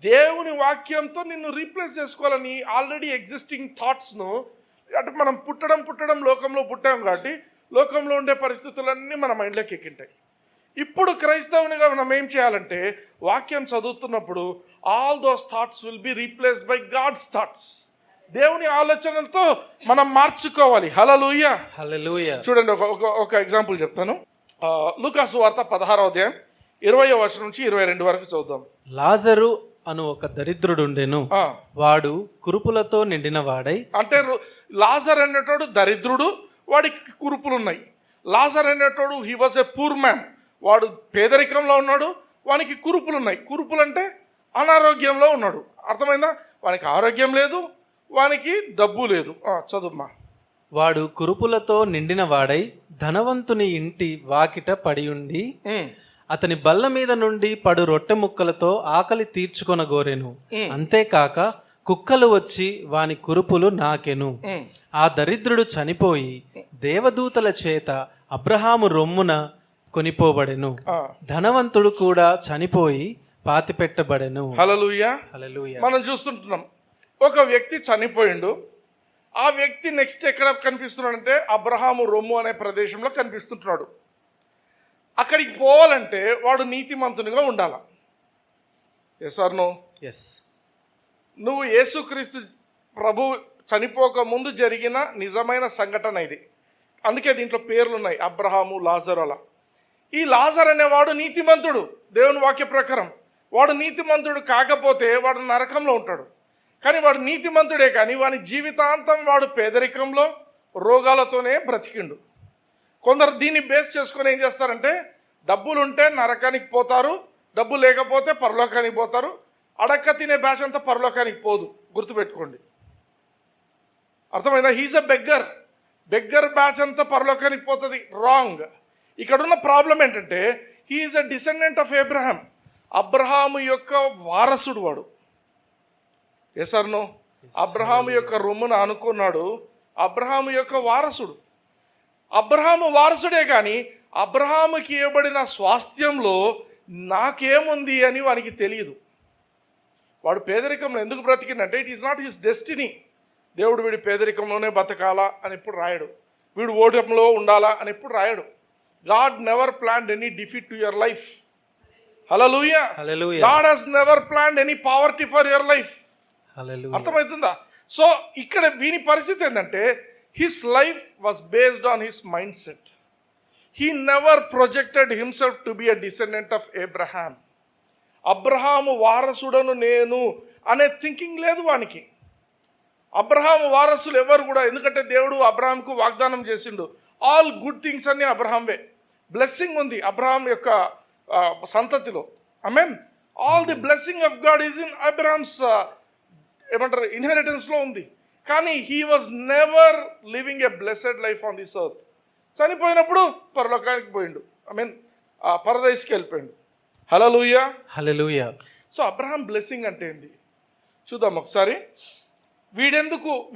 దేవుని వాక్యంతో నిన్ను రీప్లేస్ చేసుకోవాలని ఆల్రెడీ ఎగ్జిస్టింగ్ థాట్స్ను, అంటే మనం పుట్టడం లోకంలో పుట్టాం కాబట్టి లోకంలో ఉండే పరిస్థితులన్నీ మన మైండ్లోకి ఎక్కింటాయి. ఇప్పుడు క్రైస్తవునిగా మనం ఏం చేయాలంటే వాక్యం చదువుతున్నప్పుడు all those thoughts will be replaced by God's thoughts. దేవుని ఆలోచనలతో మనం మార్చుకోవాలి. హల్లెలూయా, హల్లెలూయా. చూడండి, ఒక ఎగ్జాంపుల్ చెప్తాను. లూకాసు వార్త 16వ అధ్యాయం 20వ వచనం నుంచి 22 వరకు చదువుదాం. లాజరు అను ఒక దరిద్రుడుండెను, వాడు కురుపులతో నిండిన వాడై. అంటే లాజర్ అనేటోడు దరిద్రుడు, వాడికి కురుపులు ఉన్నాయి. లాజర్ అనేటోడు he was a poor man, వాడు పేదరికంలో ఉన్నాడు, వానికి కురుపులు ఉన్నాయి. కురుపులు అంటే అనారోగ్యంలో ఉన్నాడు. అర్థమైందా? వానికి ఆరోగ్యం లేదు, వానికి డబ్బు లేదు. చదువుమా. వాడు కురుపులతో నిండిన వాడై ధనవంతుని ఇంటి వాకిట పడియుండి అతని బల్ల మీద నుండి పడు రొట్టె ముక్కలతో ఆకలి తీర్చుకొనగోరెను. అంతేకాక కుక్కలు వచ్చి వాని కురుపులు నాకెను. ఆ దరిద్రుడు చనిపోయి దేవదూతల చేత అబ్రహాము రొమ్మున కొనిపోబడెను. ధనవంతుడు కూడా చనిపోయి పాతిపెట్టబడెను. హల్లెలూయా, హల్లెలూయా. మనం చూస్తుంటున్నాం, ఒక వ్యక్తి చనిపోయిండు. ఆ వ్యక్తి నెక్స్ట్ ఎక్కడ కనిపిస్తున్నాడంటే అబ్రహాము రొమ్ము అనే ప్రదేశంలో కనిపిస్తుంటున్నాడు. అక్కడికి పోవాలంటే వాడు నీతిమంతునిగా ఉండాల. Yes or no? ఎస్. నువ్వు యేసుక్రీస్తు ప్రభు చనిపోక ముందు జరిగిన నిజమైన సంఘటన ఇది. అందుకే దీంట్లో పేర్లు ఉన్నాయి, అబ్రహాము, లాజరు. అలా ఈ లాజర్ అనేవాడు నీతిమంతుడు దేవుని వాక్య ప్రకారం. వాడు నీతిమంతుడు కాకపోతే వాడు నరకంలో ఉంటాడు. కానీ వాడు నీతిమంతుడే, కానీ వాని జీవితాంతం వాడు పేదరికంలో రోగాలతోనే బ్రతికిండు. కొందరు దీన్ని బేస్ చేసుకొని ఏం చేస్తారంటే డబ్బులు ఉంటే నరకానికి పోతారు, డబ్బు లేకపోతే పరలోకానికి పోతారు. అడక్క తినే బ్యాచ్ అంతా పరలోకానికి పోదు, గుర్తుపెట్టుకోండి. అర్థమైందా? హీజ్ అ బెగ్గర్ బ్యాచ్ అంతా పరలోకానికి పోతుంది. రాంగ్. ఇక్కడున్న ప్రాబ్లం ఏంటంటే he is a descendant of Abraham. Abraham యొక్క వారసుడు వాడు. Yes or no? అబ్రహాము యొక్క రొమ్మును అనుకున్నాడు, అబ్రహాము యొక్క వారసుడు. అబ్రహాము వారసుడే, కానీ అబ్రహాముకి ఇవ్వబడిన స్వాస్థ్యంలో నాకేముంది అని వానికి తెలియదు. వాడు పేదరికంలో ఎందుకు బ్రతికిందంటే it is not his destiny. దేవుడు వీడి పేదరికంలోనే బతకాలా అని ఎప్పుడు రాయడు, వీడు ఓటంలో ఉండాలా అని ఎప్పుడు రాయడు. God never planned any defeat to your life. Hallelujah, hallelujah. God has never planned any poverty for your life. అర్థమవుతుందా? సో ఇక్కడ వీని పరిస్థితి ఏంటంటే his life was based on his mindset. He never projected himself to be a descendant of Abraham. అబ్రహాము వారసుడను నేను అనే thinking లేదు వానికి. అబ్రహాము వారసులు ఎవరు కూడా, ఎందుకంటే దేవుడు అబ్రహాంకు వాగ్దానం చేసిండు, ఆల్ గుడ్ థింగ్స్ అన్ని అబ్రహాంవే. బ్లెస్సింగ్ ఉంది అబ్రహాం యొక్క సంతతిలో. Amen. All the blessing of God is in Abraham's ఏమంటారు ఇన్హెరిటెన్స్లో ఉంది. కానీ he was never living a blessed life on this earth. చనిపోయినప్పుడు పరలోకానికి పోయిండు, పరదేశికి వెళ్ళిపోయిండు. Hallelujah, hallelujah. So Abraham blessing అంటే ఏంది చూద్దాం ఒకసారి.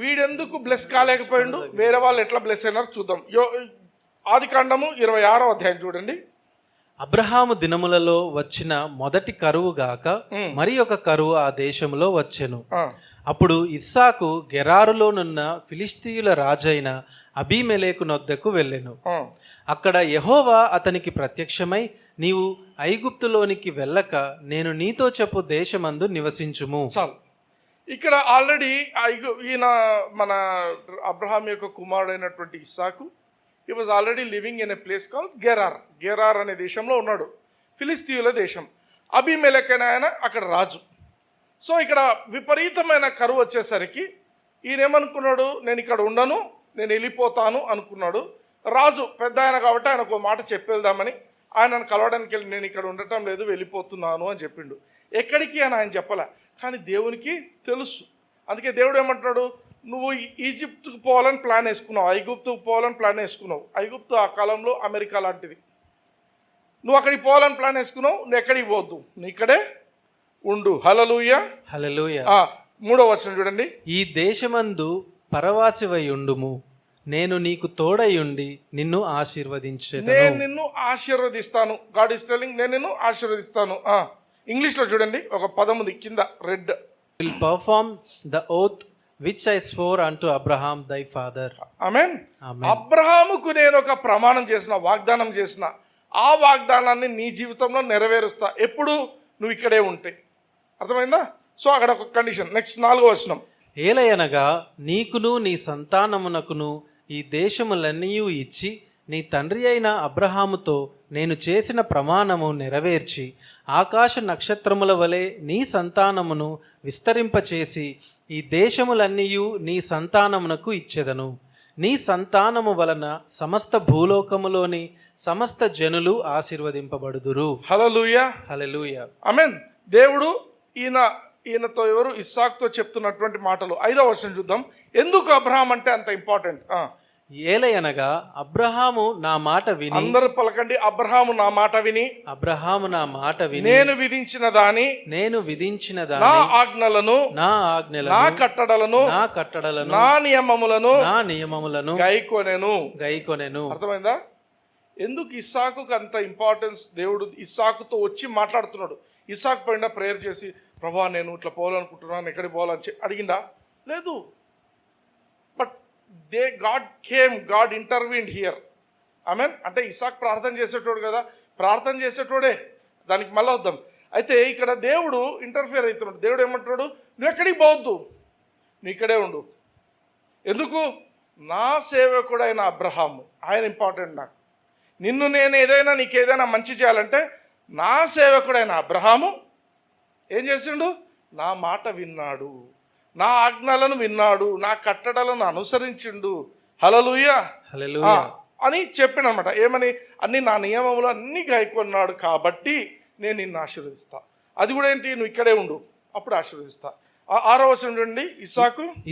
వీడెందుకు బ్లెస్ కాలేకపోయిండు, వేరే వాళ్ళు ఎట్లా బ్లెస్ అయినారు చూద్దాం. ఆదికాండము 26వ అధ్యాయం చూడండి. అబ్రహాము దినములలో వచ్చిన మొదటి కరువు గాక మరి ఒక కరువు ఆ దేశములో వచ్చెను. అప్పుడు ఇస్సాకు గెరారులోనున్న ఫిలిష్తీయుల రాజైన అబీమెలెకు నొద్దకు వెళ్ళెను. అక్కడ యెహోవా అతనికి ప్రత్యక్షమై, నీవు ఐగుప్తులోనికి వెళ్ళక నేను నీతో చెప్పు దేశమందు నివసించుము. చాలు. ఇక్కడ ఆల్రెడీ ఈయన మన అబ్రహాం యొక్క కుమారుడైనటువంటి ఇస్సాకు he was already living in a place call Gerar అనే దేశంలో ఉన్నాడు, ఫిలిస్తీయుల దేశం. అబీమెలెక్ అనే ఆయన అక్కడ రాజు. సో ఇక్కడ విపరీతమైన కరువు వచ్చేసరికి ఈయన ఏమనుకున్నాడు, నేను ఇక్కడ ఉండను, నేను వెళ్ళిపోతాను అనుకున్నాడు. రాజు పెద్ద ఆయన కాబట్టి ఆయనకు మాట చెప్పేద్దామని ఆయనను కలవడానికి వెళ్ళి, నేను ఇక్కడ ఉండటం లేదు, వెళ్ళిపోతున్నాను అని చెప్పిండు. ఎక్కడికి అని ఆయన చెప్పలే, కానీ దేవునికి తెలుసు. అందుకే దేవుడు ఏమంటున్నాడు, నువ్వు ఈజిప్ట్కి పోవాలని ప్లాన్ వేసుకున్నావు, ఐగుప్తుకు పోవాలని ప్లాన్ వేసుకున్నావు. ఐగుప్తు ఆ కాలంలో అమెరికా లాంటిది. నువ్వు అక్కడికి పోవాలని ప్లాన్ వేసుకున్నావు, నువ్వు ఎక్కడికి పోవద్దు, నువ్వు ఇక్కడే ఉండు. హల్లెలూయా. హల్లెలూయా. 3వ వచనం చూడండి. ఈ దేశమందు పరవాసివై ఉండుము, నేను నీకు తోడయుండి నిన్ను ఆశీర్వదించెదను. నేను నిన్ను ఆశీర్వదిస్తాను. గాడ్ ఈస్ టెల్లింగ్, నేను నిన్ను ఆశీర్వదిస్తాను. ఇంగ్లీష్లో చూడండి, ఒక పదం ఉంది కింద red. Will perform the oath which I swore unto Abraham దై ఫాదర్. ఆమేన్. అబ్రహాముకు నేను ఒక ప్రమాణం చేసిన, వాగ్దానం చేసిన, ఆ వాగ్దానాన్ని నీ జీవితంలో నెరవేరుస్తా, ఎప్పుడు నువ్వు ఇక్కడే ఉంటే. అర్థమైందా? సో అక్కడ ఒక కండిషన్. నెక్స్ట్ 4వ వచనం. ఏలయనగా నీకును నీ సంతానమునకును ఈ దేశములన్నీ ఇచ్చి నీ తండ్రి అయిన అబ్రహాముతో నేను చేసిన ప్రమాణము నెరవేర్చి ఆకాశ నక్షత్రముల వలె నీ సంతానమును విస్తరింపచేసి ఈ దేశములన్నీ నీ సంతానమునకు ఇచ్చెదను. నీ సంతానము వలన సమస్త భూలోకములోని సమస్త జనులు ఆశీర్వదింపబడుదురు. హల్లెలూయా. హల్లెలూయా. ఆమేన్. దేవుడు ఈయనతో ఎవరు ఇస్సాకుతో చెప్తున్నటువంటి మాటలు. 5వ వచనం చూద్దాం. ఎందుకు అబ్రహాం అంటే అంత ఇంపార్టెంట్? ఏలయనగా అబ్రహాము నా మాట విని, అందరూ పలకండి, అబ్రహాము నా మాట విని, అబ్రహాము నా మాట విని, నేను విధించిన దాని నా ఆజ్ఞలను నా కట్టడలను నా నియమములను గైకొనెను. అర్థమైందా? ఎందుకు ఇస్సాకుకు అంత ఇంపార్టెన్స్? దేవుడు ఇస్సాకుతో వచ్చి మాట్లాడుతున్నాడు. ఇస్సాకు పైన ప్రేయర్ చేసి, ప్రభా నేను ఇట్లా పోవాలనుకుంటున్నాను, ఎక్కడికి పోవాలని అడిగిందా? లేదు. But God intervened here. Amen. అంటే ఇస్సాకు ప్రార్థన చేసేటోడు కదా, ప్రార్థన చేసేటోడే, దానికి మళ్ళీ వద్దాం. అయితే ఇక్కడ దేవుడు ఇంటర్ఫియర్ అవుతున్నాడు. దేవుడు ఏమంటున్నాడు, నువ్వు ఎక్కడికి పోవద్దు, నువ్వు ఇక్కడే ఉండు. ఎందుకు? నా సేవకుడైన అబ్రహాము, ఆయన ఇంపార్టెంట్ నాకు. నిన్ను నేను ఏదైనా నీకు ఏదైనా మంచి చేయాలంటే నా సేవకుడైన అబ్రహాము ఏం చేసిండు? నా మాట విన్నాడు, నా ఆజ్ఞలను విన్నాడు, నా కట్టడలను అనుసరించిండు. హల్లెలూయా. హల్లెలూయా అని చెప్పినమాట. ఏమని? అన్ని నా నియమములు అన్ని గైకొన్నాడు కాబట్టి నేను నిన్ను ఆశీర్వదిస్తా. అది కూడా ఏంటి? నువ్వు ఇక్కడే ఉండు, అప్పుడు ఆశీర్వదిస్తా. 6వ వచనం చూడండి.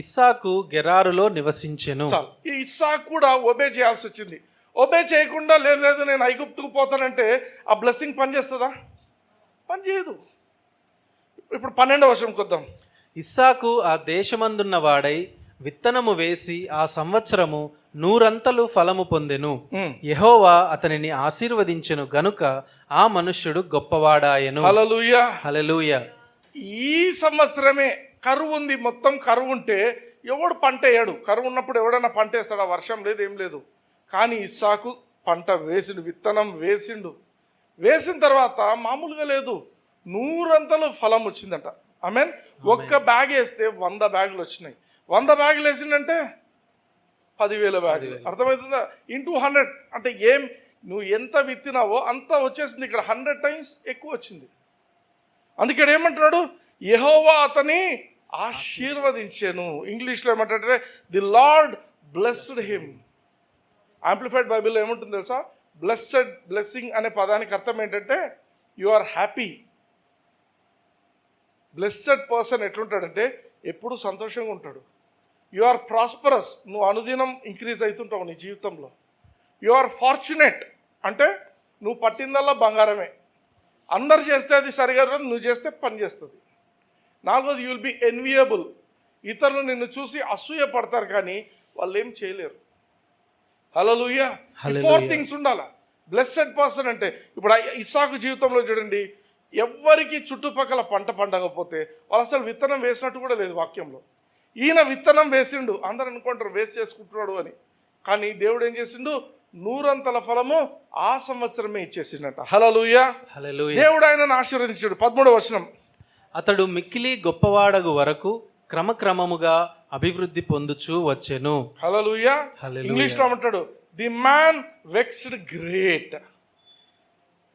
ఇస్సాకు గెరారులో నివసించెను. చాలు. ఈ ఇస్సాకు కూడా ఒబే చేయాల్సి వచ్చింది. ఒబే చేయకుండా లేదు నేను ఐగుప్తుకు పోతానంటే ఆ బ్లెస్సింగ్ పనిచేస్తుందా? పనిచేయదు. ఇప్పుడు 12వ వచనంకి వద్దాం. ఇస్సాకు ఆ దేశమందున్న వాడై విత్తనము వేసి ఆ సంవత్సరము 100 అంతలు ఫలము పొందెను. యెహోవా అతనిని ఆశీర్వదించెను గనుక ఆ మనుష్యుడు గొప్పవాడాయెను. హల్లెలూయా. హల్లెలూయా. ఈ సంవత్సరమే కరువు ఉంది. మొత్తం కరువు ఉంటే ఎవడు పంట వేయడు. కరువు ఉన్నప్పుడు ఎవడన్నా పంట వేస్తాడా? వర్షం లేదు, ఏం లేదు. కానీ ఇస్సాకు పంట వేసిండు, విత్తనం వేసిండు. వేసిన తర్వాత మామూలుగా లేదు, 100 అంతలు ఫలం వచ్చిందంట. ఆమేన్. ఒక్క బ్యాగ్ వేస్తే 100 బ్యాగులు వచ్చినాయి. 100 బ్యాగులు వేసిందంటే 10,000 బ్యాగులు. అర్థమవుతుందా? ఇంటూ 100 అంటే ఏం, నువ్వు ఎంత విత్తినావో అంత వచ్చేసింది. ఇక్కడ 100 టైమ్స్ ఎక్కువ వచ్చింది. అందుకే ఏమంటున్నాడు? యెహోవా అతని ఆశీర్వదించెను. ఇంగ్లీష్లో ఏమంటాడంటే the Lord blessed him. Amplified బైబిల్లో ఏముంటుంది తెలుసా? బ్లెస్సింగ్ అనే పదానికి అర్థం ఏంటంటే you are happy. Blessed person ఎట్లుంటాడంటే ఎప్పుడు సంతోషంగా ఉంటాడు. యు ఆర్ ప్రాస్పరస్, నువ్వు అనుదినం ఇంక్రీజ్ అవుతుంటావు నీ జీవితంలో. యు ఆర్ ఫార్చునేట్ అంటే నువ్వు పట్టిందల్లా బంగారమే. అందరు చేస్తే అది సరిగా రాదు, నువ్వు చేస్తే పని చేస్తుంది. 4వది, యూ విల్ బి ఎన్వియబుల్. ఇతరులు నిన్ను చూసి అసూయ పడతారు కానీ వాళ్ళు ఏం చేయలేరు. హల్లెలూయా. 4 థింగ్స్ ఉండాలా. బ్లెస్సెడ్ పర్సన్ అంటే ఇప్పుడు ఇస్సాకు జీవితంలో చూడండి, ఎవ్వరికి చుట్టుపక్కల పంట పండకపోతే వాళ్ళు అసలు విత్తనం వేసినట్టు కూడా లేదు వాక్యంలో. ఈయన విత్తనం వేసిండు, అందరూ అనుకుంటారు వేస్ట్ చేసుకుంటున్నాడు అని, కానీ దేవుడు ఏం చేసిండు, 100 ఫలము ఆ సంవత్సరమే ఇచ్చేసిండట. హల్లెలూయా. హల్లెలూయా. దేవుడు ఆయనను ఆశీర్వదించాడు. 13వ వచనం, అతడు మిక్కిలి గొప్పవాడగు వరకు క్రమక్రమముగా అభివృద్ధి పొందుచూ వచ్చెను. హల్లెలూయా. హల్లెలూయా. ఇంగ్లీష్ లో అంటాడు, the man waxed great.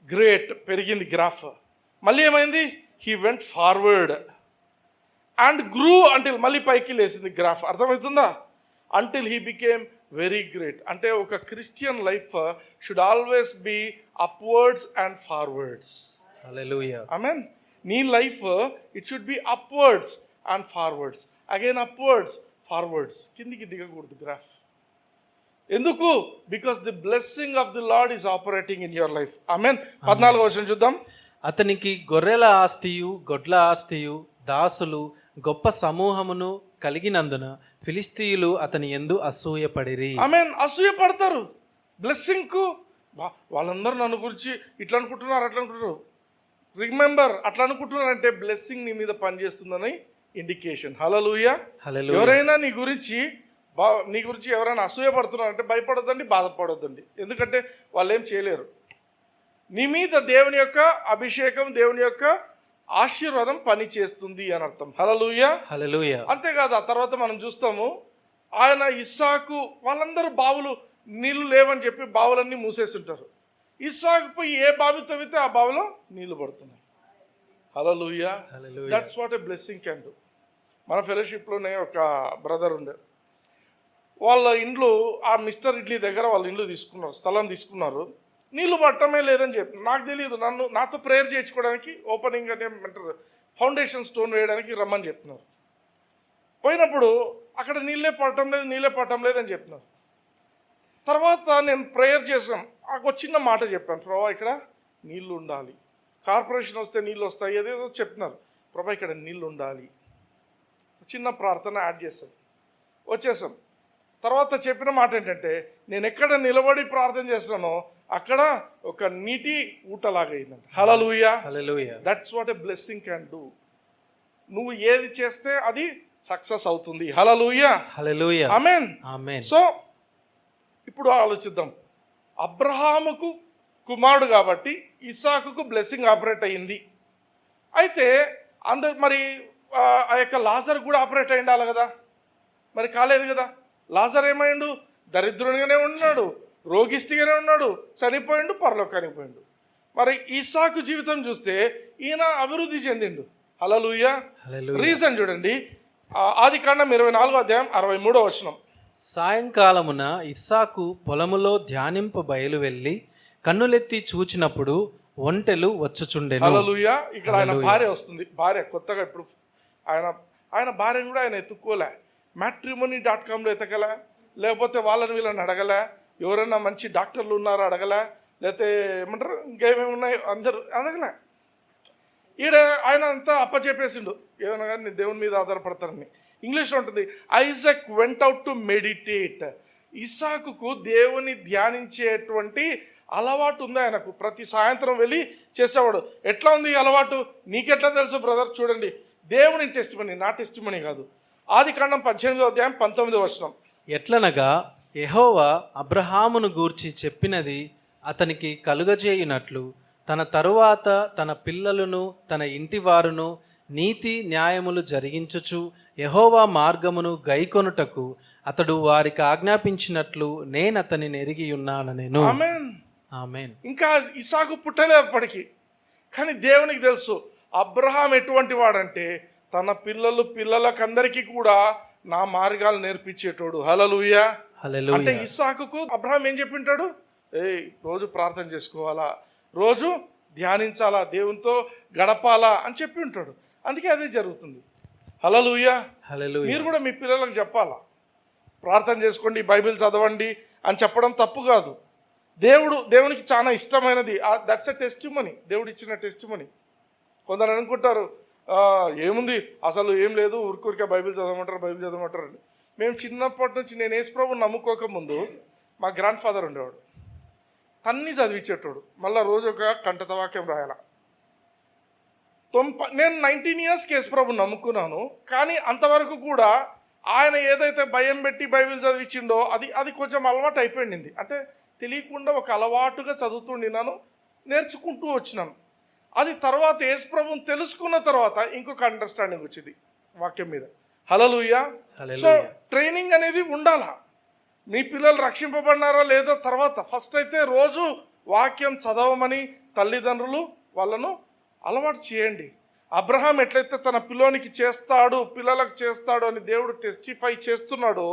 Great పెరిగింది గ్రాఫ్. మళ్ళీ ఏమైంది, he went forward and grew until, మళ్ళీ పైకి లేసింది గ్రాఫ్. అర్థమవుతుందా? Until he became very great. అంటే ఒక Christian life should always be upwards and forwards. Hallelujah. Amen. నీ life it should be upwards and forwards, again upwards forwards, కిందికి దిగకూడదు graph. ఎందుకు? Because the blessing of the Lord is operating in your life. Amen. 14వ వచనం చూద్దాం. అతనికి గొర్రెల ఆస్తియు గొడ్ల ఆస్తియు దాసులు గొప్ప సమూహమును కలిగినందున ఫిలిస్తీయులు అతని యందు అసూయపడిరి. ఆమేన్. అసూయ పడతారు బ్లెస్సింగ్ కు. వాళ్ళందరూ నన్ను గురించి ఇట్లా అనుకుంటున్నారు, అట్లా అనుకుంటున్నారు. రిమెంబర్, అట్లా అనుకుంటున్నారంటే బ్లెస్సింగ్ నీ మీద పనిచేస్తుందని ఇండికేషన్. హల్లెలూయా. హల్లెలూయా. ఎవరైనా నీ గురించి ఎవరైనా అసూయ పడుతున్నారంటే భయపడొద్దండి, బాధపడొద్దండి. ఎందుకంటే వాళ్ళు ఏం చేయలేరు. నీ మీద దేవుని యొక్క అభిషేకం, దేవుని యొక్క ఆశీర్వాదం పని చేస్తుంది అని అర్థం. హల్లెలూయా. హల్లెలూయా. అంతేకాదు, ఆ తర్వాత మనం చూస్తాము, ఆయన ఇస్సాకు వాళ్ళందరూ బావులు నీళ్లు లేవని చెప్పి బావులన్నీ మూసేస్తుంటారు. ఇస్సాకు పోయి ఏ బావి తవ్వితే ఆ బావిలో నీళ్లు పడుతున్నాయి. Hallelujah. Hallelujah. That's what a blessing can do. మన ఫెలోషిప్లోనే ఒక బ్రదర్ ఉండే, వాళ్ళ ఇండ్లు ఆ మిస్టర్ ఇడ్లీ దగ్గర వాళ్ళ ఇండ్లు తీసుకున్నారు, స్థలం తీసుకున్నారు. నీళ్లు పట్టమే లేదని చెప్పి నాకు తెలియదు, నాతో ప్రేయర్ చేయించుకోవడానికి ఓపెనింగ్ అనే ఏమంటారు ఫౌండేషన్ స్టోన్ వేయడానికి రమ్మని చెప్తున్నారు. పోయినప్పుడు అక్కడ నీళ్ళే పడటం లేదని చెప్పినారు. తర్వాత నేను ప్రేయర్ చేసాం, ఒక చిన్న మాట చెప్పాను, ప్రభా ఇక్కడ నీళ్లు ఉండాలి, కార్పొరేషన్ వస్తే నీళ్ళు వస్తాయి, ఏదేదో చెప్తున్నారు, ప్రభా ఇక్కడ నీళ్ళు ఉండాలి. చిన్న ప్రార్థన యాడ్ చేశాం, వచ్చేసాం. తర్వాత చెప్పిన మాట ఏంటంటే, నేను ఎక్కడ నిలబడి ప్రార్థన చేస్తున్నానో అక్కడ ఒక నీటి ఊటలాగా అయిందంట. Hallelujah. Hallelujah. That's what a blessing can do. నువ్వు ఏది చేస్తే అది సక్సెస్ అవుతుంది. హల్లెలూయా. హల్లెలూయా. ఆమేన్. ఆమేన్. సో ఇప్పుడు ఆలోచిద్దాం, అబ్రహాముకు కుమారుడు కాబట్టి ఇస్సాకుకు బ్లెస్సింగ్ ఆపరేట్ అయ్యింది. అయితే మరి ఆ యొక్క లాజర్ కూడా ఆపరేట్ అయి ఉండాలి కదా, మరి కాలేదు కదా. లాజర్ ఏమైండు? దరిద్రునిగానే ఉన్నాడు, రోగిష్టిగానే ఉన్నాడు, చనిపోయిండు, పరలోకానికి పోయిండు. మరి ఇస్సాకు జీవితం చూస్తే ఈయన అభివృద్ధి చెందిండు. హల్లెలూయా. రీజన్ చూడండి, ఆదికాండం 24వ అధ్యాయం 63వ వచనం. సాయంకాలమున ఇస్సాకు పొలములో ధ్యానింప బయలు వెళ్ళి కన్నులెత్తి చూచినప్పుడు ఒంటెలు వచ్చుచుండెను. హల్లెలూయా. ఇక్కడ ఆయన భార్య వస్తుంది. భార్య కొత్తగా ఇప్పుడు ఆయన భార్యను కూడా ఆయన ఎత్తుక్కోలే, matrimony.comలో ఎతకలే, లేకపోతే వాళ్ళని వీళ్ళని అడగలే, ఎవరైనా మంచి డాక్టర్లు ఉన్నారో అడగలే, లేకపోతే ఏమంటారు ఇంకేమేమి ఉన్నాయో అందరు అడగలే. ఆయన అంతా అప్పచెప్పేసిండు, ఏమైనా కానీ దేవుని మీద ఆధారపడతారని. ఇంగ్లీష్లో ఉంటుంది, Isaac went out to meditate. ఇస్సాకుకు దేవుని ధ్యానించేటువంటి అలవాటు ఉంది ఆయనకు. ప్రతి సాయంత్రం వెళ్ళి చేసేవాడు. ఎట్లా ఉంది ఈ అలవాటు? నీకెట్లా తెలుసు బ్రదర్? చూడండి, దేవుని టెస్టిమనీ, నా టెస్టిమనీ కాదు. ఆదికాండం 18వ అధ్యాయం 19వ వచనం. ఎట్లనగా యెహోవా అబ్రహామును గూర్చి చెప్పినది అతనికి కలుగజేయునట్లు తన తరువాత తన పిల్లలను తన ఇంటి వారును నీతి న్యాయములు జరిగించుచు యెహోవా మార్గమును గైకొనుటకు అతడు వారికి ఆజ్ఞాపించినట్లు నేనతనిని ఎరిగి ఉన్నానెను. ఆమేన్. ఆమేన్. ఇంకా ఇస్సాకు పుట్టలేదు అప్పటికి, కానీ దేవునికి తెలుసు అబ్రహాం ఎటువంటి వాడంటే తన పిల్లలకందరికీ కూడా నా మార్గాలు నేర్పించేటోడు. హల్లెలూయా. హల్లెలూయా. అంటే ఇస్సాకుకు అబ్రహాం ఏం చెప్పింటాడు? రోజు ప్రార్థన చేసుకోవాలా, రోజు ధ్యానించాలా, దేవునితో గడపాలా అని చెప్పి ఉంటాడు. అందుకే అదే జరుగుతుంది. హల్లెలూయా. హల్లెలూయా. మీరు కూడా మీ పిల్లలకు చెప్పాలా, ప్రార్థన చేసుకోండి, బైబిల్ చదవండి అని చెప్పడం తప్పు కాదు. దేవునికి చాలా ఇష్టమైనది. దట్స్ ఎ టెస్టిమనీ, దేవుడు ఇచ్చిన టెస్టిమనీ. కొందరు అనుకుంటారు ఏముంది అసలు ఏం లేదు, ఊరికే బైబిల్ చదవమంటారు అని. మేము చిన్నప్పటి నుంచి, నేను యేసు ప్రభువుని నమ్ముకోక ముందు మా గ్రాండ్ ఫాదర్ ఉండేవాడు. తన్ని చదివించేటోడు, మళ్ళీ రోజు ఒక కంటత వాక్యం రాయాల. నేను 19 years యేసుప్రభు నమ్ముకున్నాను, కానీ అంతవరకు కూడా ఆయన ఏదైతే భయం పెట్టి బైబిల్ చదివించిండో అది కొంచెం అలవాటు అయిపోయింది. అంటే తెలియకుండా ఒక అలవాటుగా చదువుతుండినాను, నేర్చుకుంటూ వచ్చినాను. అది తర్వాత యేసుప్రభుని తెలుసుకున్న తర్వాత ఇంకొక అండర్స్టాండింగ్ వచ్చింది వాక్యం మీద. హల్లెలూయా. సో ట్రైనింగ్ అనేది ఉండాలా. మీ పిల్లలు రక్షింపబడినారా లేదో తర్వాత, ఫస్ట్ అయితే రోజు వాక్యం చదవమని తల్లిదండ్రులు వాళ్ళను అలవాటు చేయండి. అబ్రహాం ఎట్లయితే తన పిల్లోనికి చేస్తాడు, పిల్లలకు చేస్తాడు అని దేవుడు టెస్టిఫై చేస్తున్నాడో,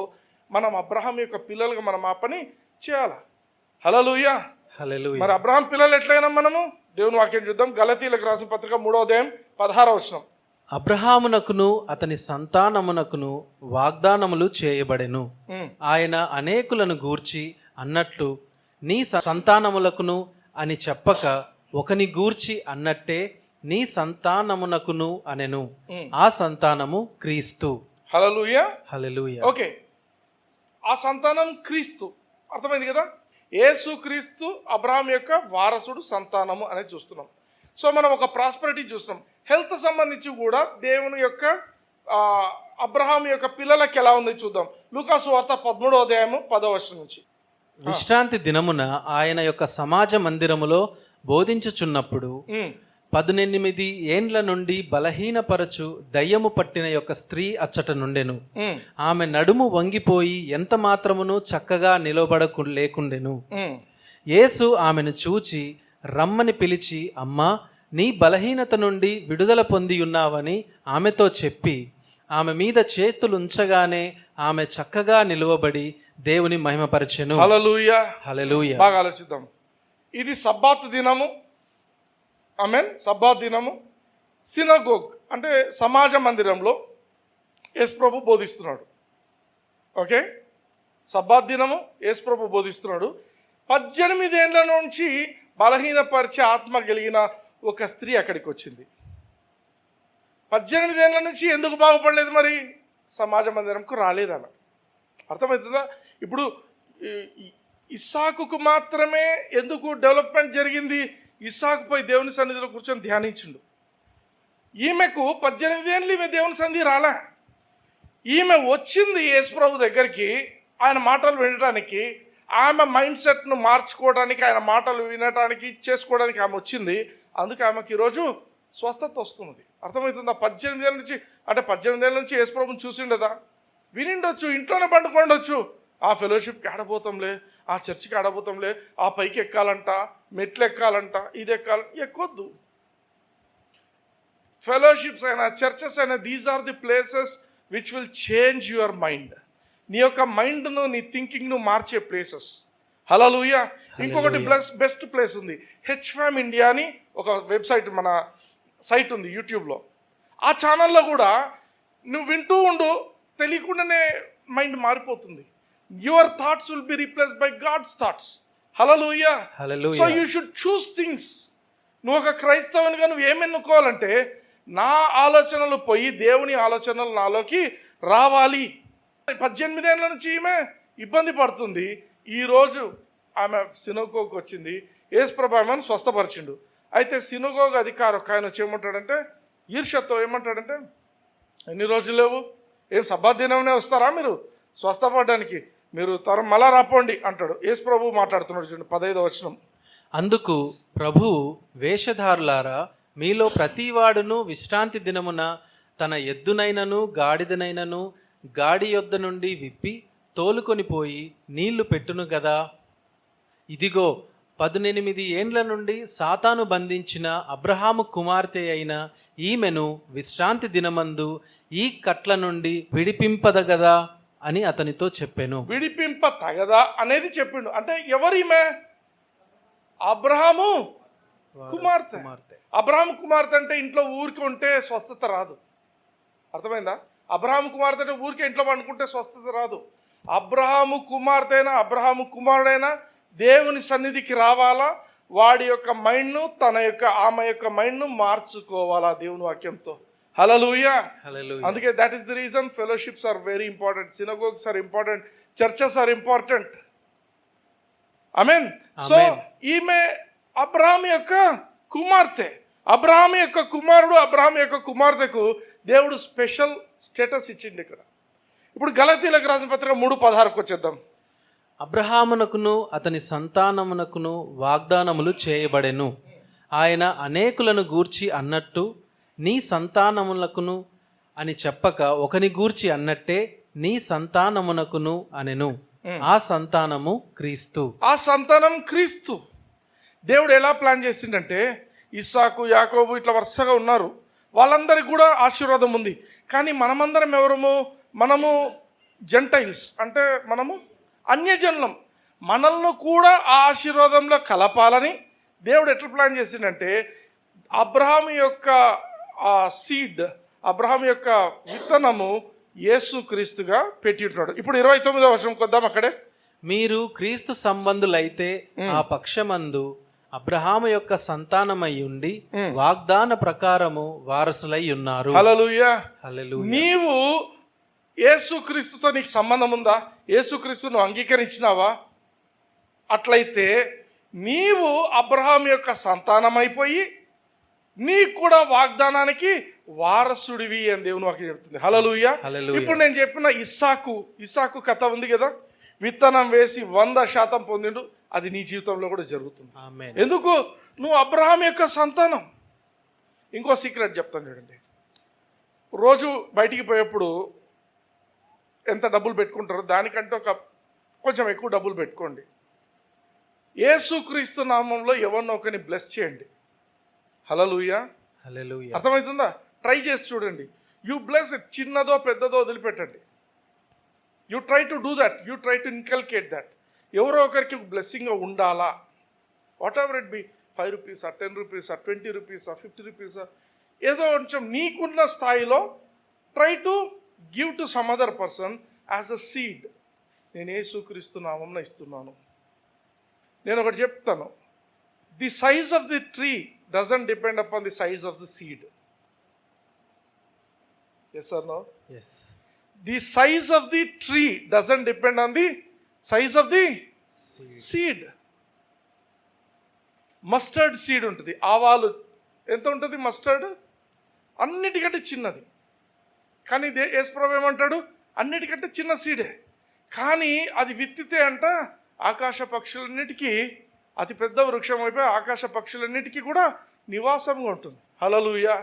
మనం అబ్రహాం యొక్క పిల్లలుగా మనం ఆ పని చేయాలా. హల్లెలూయా. మరి అబ్రహాం పిల్లలు ఎట్లయినా మనము దేవుని వాక్యం చూద్దాం. గలతీయులకు రాసిన పత్రిక 3:16. అబ్రహామునకును అతని సంతానమునకును వాగ్దానములు చేయబడెను. ఆయన అనేకులను గూర్చి అన్నట్లు నీ సంతానములకును అని చెప్పక ఒకని గూర్చి అన్నట్టే నీ సంతానమునకును అనెను. ఆ సంతానము క్రీస్తు. హల్లెలూయా. హల్లెలూయా. ఓకే, ఆ సంతానం క్రీస్తు. అర్థమైంది కదా. యేసు క్రీస్తు అబ్రహాం యొక్క వారసుడు, సంతానము అనేది చూస్తున్నాం. సో మనం ఒక ప్రాస్పరిటీ చూస్తున్నాం. హెల్త్ సంబంధించి కూడా దేవుని యొక్క అబ్రహాం యొక్క పిల్లలకి ఎలా ఉంది చూద్దాం. లూకాసు వార్త 13:10 నుంచి. విశ్రాంతి దినమున ఆయన యొక్క సమాజ మందిరములో బోధించుచున్నప్పుడు 18 ఏండ్ల నుండి బలహీనపరచు దయ్యము పట్టిన యొక్క స్త్రీ అచ్చట నుండెను. ఆమె నడుము వంగిపోయి ఎంత మాత్రమును చక్కగా లేకుండెను. యేసు ఆమెను చూచి రమ్మని పిలిచి, అమ్మా, నీ బలహీనత నుండి విడుదల పొంది ఉన్నావని ఆమెతో చెప్పి ఆమె మీద చేతులుంచగానే ఆమె చక్కగా నిలువబడి దేవుని మహిమపరచెను. హల్లెలూయా. హల్లెలూయా. బాగా ఆలోచిద్దాం. ఇది సబ్బాత్ దినము. ఆమేన్. సబ్బాత్ దినము. సినగోగ్ అంటే సమాజ మందిరంలో యేసుప్రభు బోధిస్తున్నాడు. ఓకే, సబ్బాత్ దినము యేసుప్రభు బోధిస్తున్నాడు. 18 ఏండ్ల నుంచి బలహీనపరిచే ఆత్మ కలిగిన ఒక స్త్రీ అక్కడికి వచ్చింది. 18 ఏండ్ల నుంచి ఎందుకు బాగుపడలేదు? మరి సమాజ మందిరంకు రాలేదన్న. అర్థమవుతుందా? ఇప్పుడు ఇస్సాకుకు మాత్రమే ఎందుకు డెవలప్మెంట్ జరిగింది? ఇస్సాకు పోయి దేవుని సన్నిధిలో కూర్చొని ధ్యానించిండు. ఈమెకు 18 ఏళ్ళు ఈమె దేవుని సన్నిధి రాలే. ఈమె వచ్చింది యేసుప్రభు దగ్గరికి ఆయన మాటలు వినడానికి, ఆమె మైండ్ సెట్ను మార్చుకోవడానికి, ఆయన మాటలు వినడానికి, చేసుకోవడానికి ఆమె వచ్చింది. అందుకే ఆమెకి ఈరోజు స్వస్థత వస్తున్నది. అర్థమవుతుందా? 18 ఏళ్ళ నుంచి, అంటే 18 ఏళ్ళ నుంచి యేసుప్రభుని చూసిండదా? వినిండొచ్చు, ఇంట్లోనే పండుకోండొచ్చు. ఆ ఫెలోషిప్కి ఆడబోతాంలే, ఆ చర్చికి ఆడబోతాంలే, ఆ పైకి ఎక్కాలంట, మెట్లు ఎక్కాలంట, ఇది ఎక్కొద్దు. ఫెలోషిప్స్ అయినా చర్చెస్ అయినా, these are the places which will change your mind. నీ యొక్క మైండ్ను, నీ థింకింగ్ను మార్చే ప్లేసెస్. హల్లెలూయా. ఇంకొకటి బెస్ట్ ప్లేస్ ఉంది. హెచ్ఫామ్ ఇండియా అని ఒక వెబ్సైట్, మన సైట్ ఉంది యూట్యూబ్లో. ఆ ఛానల్లో కూడా నువ్వు వింటూ ఉండు, తెలియకుండానే మైండ్ మారిపోతుంది. Your thoughts will be replaced by God's thoughts. Hallelujah. So you should choose things. నువ్వు ఒక క్రైస్తవునిగా నువ్వు ఏమి ఎన్నుకోవాలంటే, నా ఆలోచనలు పోయి దేవుని ఆలోచనలు నాలోకి రావాలి. 18 ఏళ్ళ నుంచి ఈమె ఇబ్బంది పడుతుంది. ఈరోజు ఆమె సినగోగుకు వచ్చింది. యేసుప్రభు ఆమెను స్వస్థపరిచిండు. అయితే సినగోగు అధికారి ఒక ఆయన వచ్చి ఏమంటాడంటే, ఈర్ష్యతో ఏమంటాడంటే, ఎన్ని రోజులు లేవు, ఏం సబ్బాత్ దినంనే వస్తారా మీరు స్వస్థపడడానికి? మీరు మళ్ళా రాపోండి అంటాడు. యేసుప్రభు మాట్లాడుతున్నాడు చూడండి, 15వ వచనం. అందుకు ప్రభువు, వేషధారులారా, మీలో ప్రతివాడును విశ్రాంతి దినమున తన ఎద్దునైనను గాడిదనైనను గాడి యొద్ద నుండి విప్పి తోలుకొని పోయి నీళ్లు పెట్టును గదా. ఇదిగో 18 ఏండ్ల నుండి సాతాను బంధించిన అబ్రహాము కుమార్తె అయిన ఈమెను విశ్రాంతి దినమందు ఈ కట్ల నుండి విడిపింపదగదా అని అతనితో చెప్పాను. విడిపింప తగదా అనేది చెప్పిండు. అంటే ఎవరిమే? అబ్రహాము కుమార్తె. అబ్రహాము కుమార్తె అంటే ఇంట్లో ఊరికి ఉంటే స్వస్థత రాదు. అర్థమైందా? అబ్రహాము కుమార్తె అంటే ఊరికే ఇంట్లో పండుకుంటే స్వస్థత రాదు. అబ్రహాము కుమార్తె అయినా, అబ్రహాము కుమారుడైనా దేవుని సన్నిధికి రావాలా. వాడి యొక్క మైండ్ను, ఆమె యొక్క మైండ్ను మార్చుకోవాలా దేవుని వాక్యంతో. హల్లెలూయా. అందుకే that is the reason fellowships are very important, synagogues are important, churches are important. Amen. So ఈమె అబ్రహాం యొక్క కుమార్తె, అబ్రహాం యొక్క కుమారుడు, అబ్రహాం యొక్క కుమార్తెకు దేవుడు స్పెషల్ స్టేటస్ ఇచ్చిండు ఇక్కడ. ఇప్పుడు గలతీయులకు రాసిన పత్రిక 3:16 వచ్చేద్దాం. అబ్రహామునకును అతని సంతానమునకును వాగ్దానములు చేయబడెను. ఆయన అనేకులను గూర్చి అన్నట్టు నీ సంతానములకును అని చెప్పక ఒకని గూర్చి అన్నట్టే నీ సంతానమునకును అనెను. ఆ సంతానము క్రీస్తు. ఆ సంతానం క్రీస్తు. దేవుడు ఎలా ప్లాన్ చేసిండంటే ఇస్సాకు, యాకోబు ఇట్లా వరుసగా ఉన్నారు, వాళ్ళందరికీ కూడా ఆశీర్వాదం ఉంది. కానీ మనమందరం ఎవరము? మనము జెంటైల్స్, అంటే మనము అన్యజనులం. మనల్ని కూడా ఆ ఆశీర్వాదంలో కలపాలని దేవుడు ఎట్లా ప్లాన్ చేసిండంటే అబ్రహాం యొక్క సీడ్, అబ్రహాం యొక్క విత్తనము యేసు క్రీస్తుగా పెట్టి ఉంటున్నాడు. ఇప్పుడు 29వ వచనం కొద్దాం అక్కడే. మీరు క్రీస్తు సంబంధులైతే ఆ పక్షమందు అబ్రహాము యొక్క సంతానమై ఉండి వాగ్దాన ప్రకారము వారసులై ఉన్నారు. హల్లెలూయా. హల్లెలూయా. నీవు యేసుక్రీస్తుతో నీకు సంబంధం ఉందా? యేసుక్రీస్తును అంగీకరించినావా? అట్లయితే నీవు అబ్రహాం యొక్క సంతానం అయిపోయి నీకు కూడా వాగ్దానానికి వారసుడివి అని దేవుని వాక్యం చెప్తుంది. హల్లెలూయా. ఇప్పుడు నేను చెప్పిన ఇస్సాకు కథ ఉంది కదా, విత్తనం వేసి 100% పొందిండు. అది నీ జీవితంలో కూడా జరుగుతుంది. ఎందుకు? నువ్వు అబ్రహాం యొక్క సంతానం. ఇంకో సీక్రెట్ చెప్తాను చూడండి. రోజు బయటికి పోయేప్పుడు ఎంత డబ్బులు పెట్టుకుంటారో దానికంటే కొంచెం ఎక్కువ డబ్బులు పెట్టుకోండి. యేసుక్రీస్తు నామంలో ఎవరినో ఒకరిని బ్లెస్ చేయండి. హల్లెలూయా. హల్లెలూయా. అర్థమవుతుందా? ట్రై చేసి చూడండి. You bless it. చిన్నదో పెద్దదో వదిలిపెట్టండి. You try to do that. You try to inculcate that. ఎవరో ఒకరికి బ్లెస్సింగ్ ఉండాలా. వాట్ ఎవర్ ఇట్ బి, 5 రూపీసా, 10 రూపీసా, 20 రూపీసా, 50 రూపీసా, ఏదో కొంచెం నీకున్న స్థాయిలో try to give to some other person as a seed. నేను యేసుక్రీస్తు నామమున ఇస్తున్నాను. నేను ఒకటి చెప్తాను, the size of the tree doesn't depend upon the size of the seed. Yes or no? Yes. The size of the tree doesn't depend on the size of the seed. Mustard seed ఉంటుంది. ఆవాలు ఎంత ఉంటుంది mustard? అన్నిటికంటే చిన్నది. కానీ యేసుప్రభు ఏమంటాడు? అన్నిటికంటే చిన్న సీడే. కానీ అది విత్తితే అంట ఆకాశ పక్షులన్నిటికీ అతి పెద్ద వృక్షం అయిపోయి ఆకాశ పక్షులన్నిటికీ కూడా నివాసంగా ఉంటుంది. హల్లెలూయా.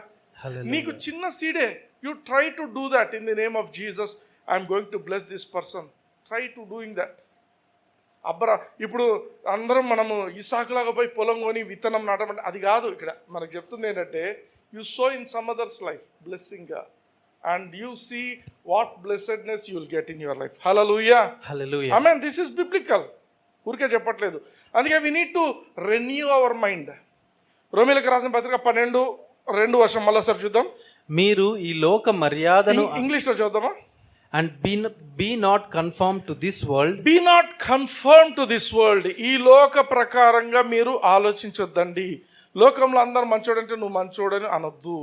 నీకు చిన్న సీడే. You try to do that in the name of Jesus. I am going to bless this person. Try to doing that. ఇప్పుడు అందరం మనము ఇసాకులాగా పోయి పొలం కొని విత్తనం నాటమంటే అది కాదు. ఇక్కడ మనకు చెప్తుంది ఏంటంటే you sow in some other's life blessing and you see what blessedness you will get in your life. Hallelujah. Hallelujah. Amen. This is biblical. ఊరికే చెప్పట్లేదు. అందుకే we need to renew our mind. రోమీయులకు రాసిన పత్రిక 12:2 వర్షం మళ్ళీసారి చూద్దాం. మీరు ఈ లోక మర్యాదను ఇంగ్లీష్లో చూద్దామా? And be not conform to this world. Be not conform to this world. ఈ లోక ప్రకారంగా మీరు ఆలోచించొద్దండి. లోకంలో అందరు మంచోడంటే నువ్వు మంచోడని అనొద్దు.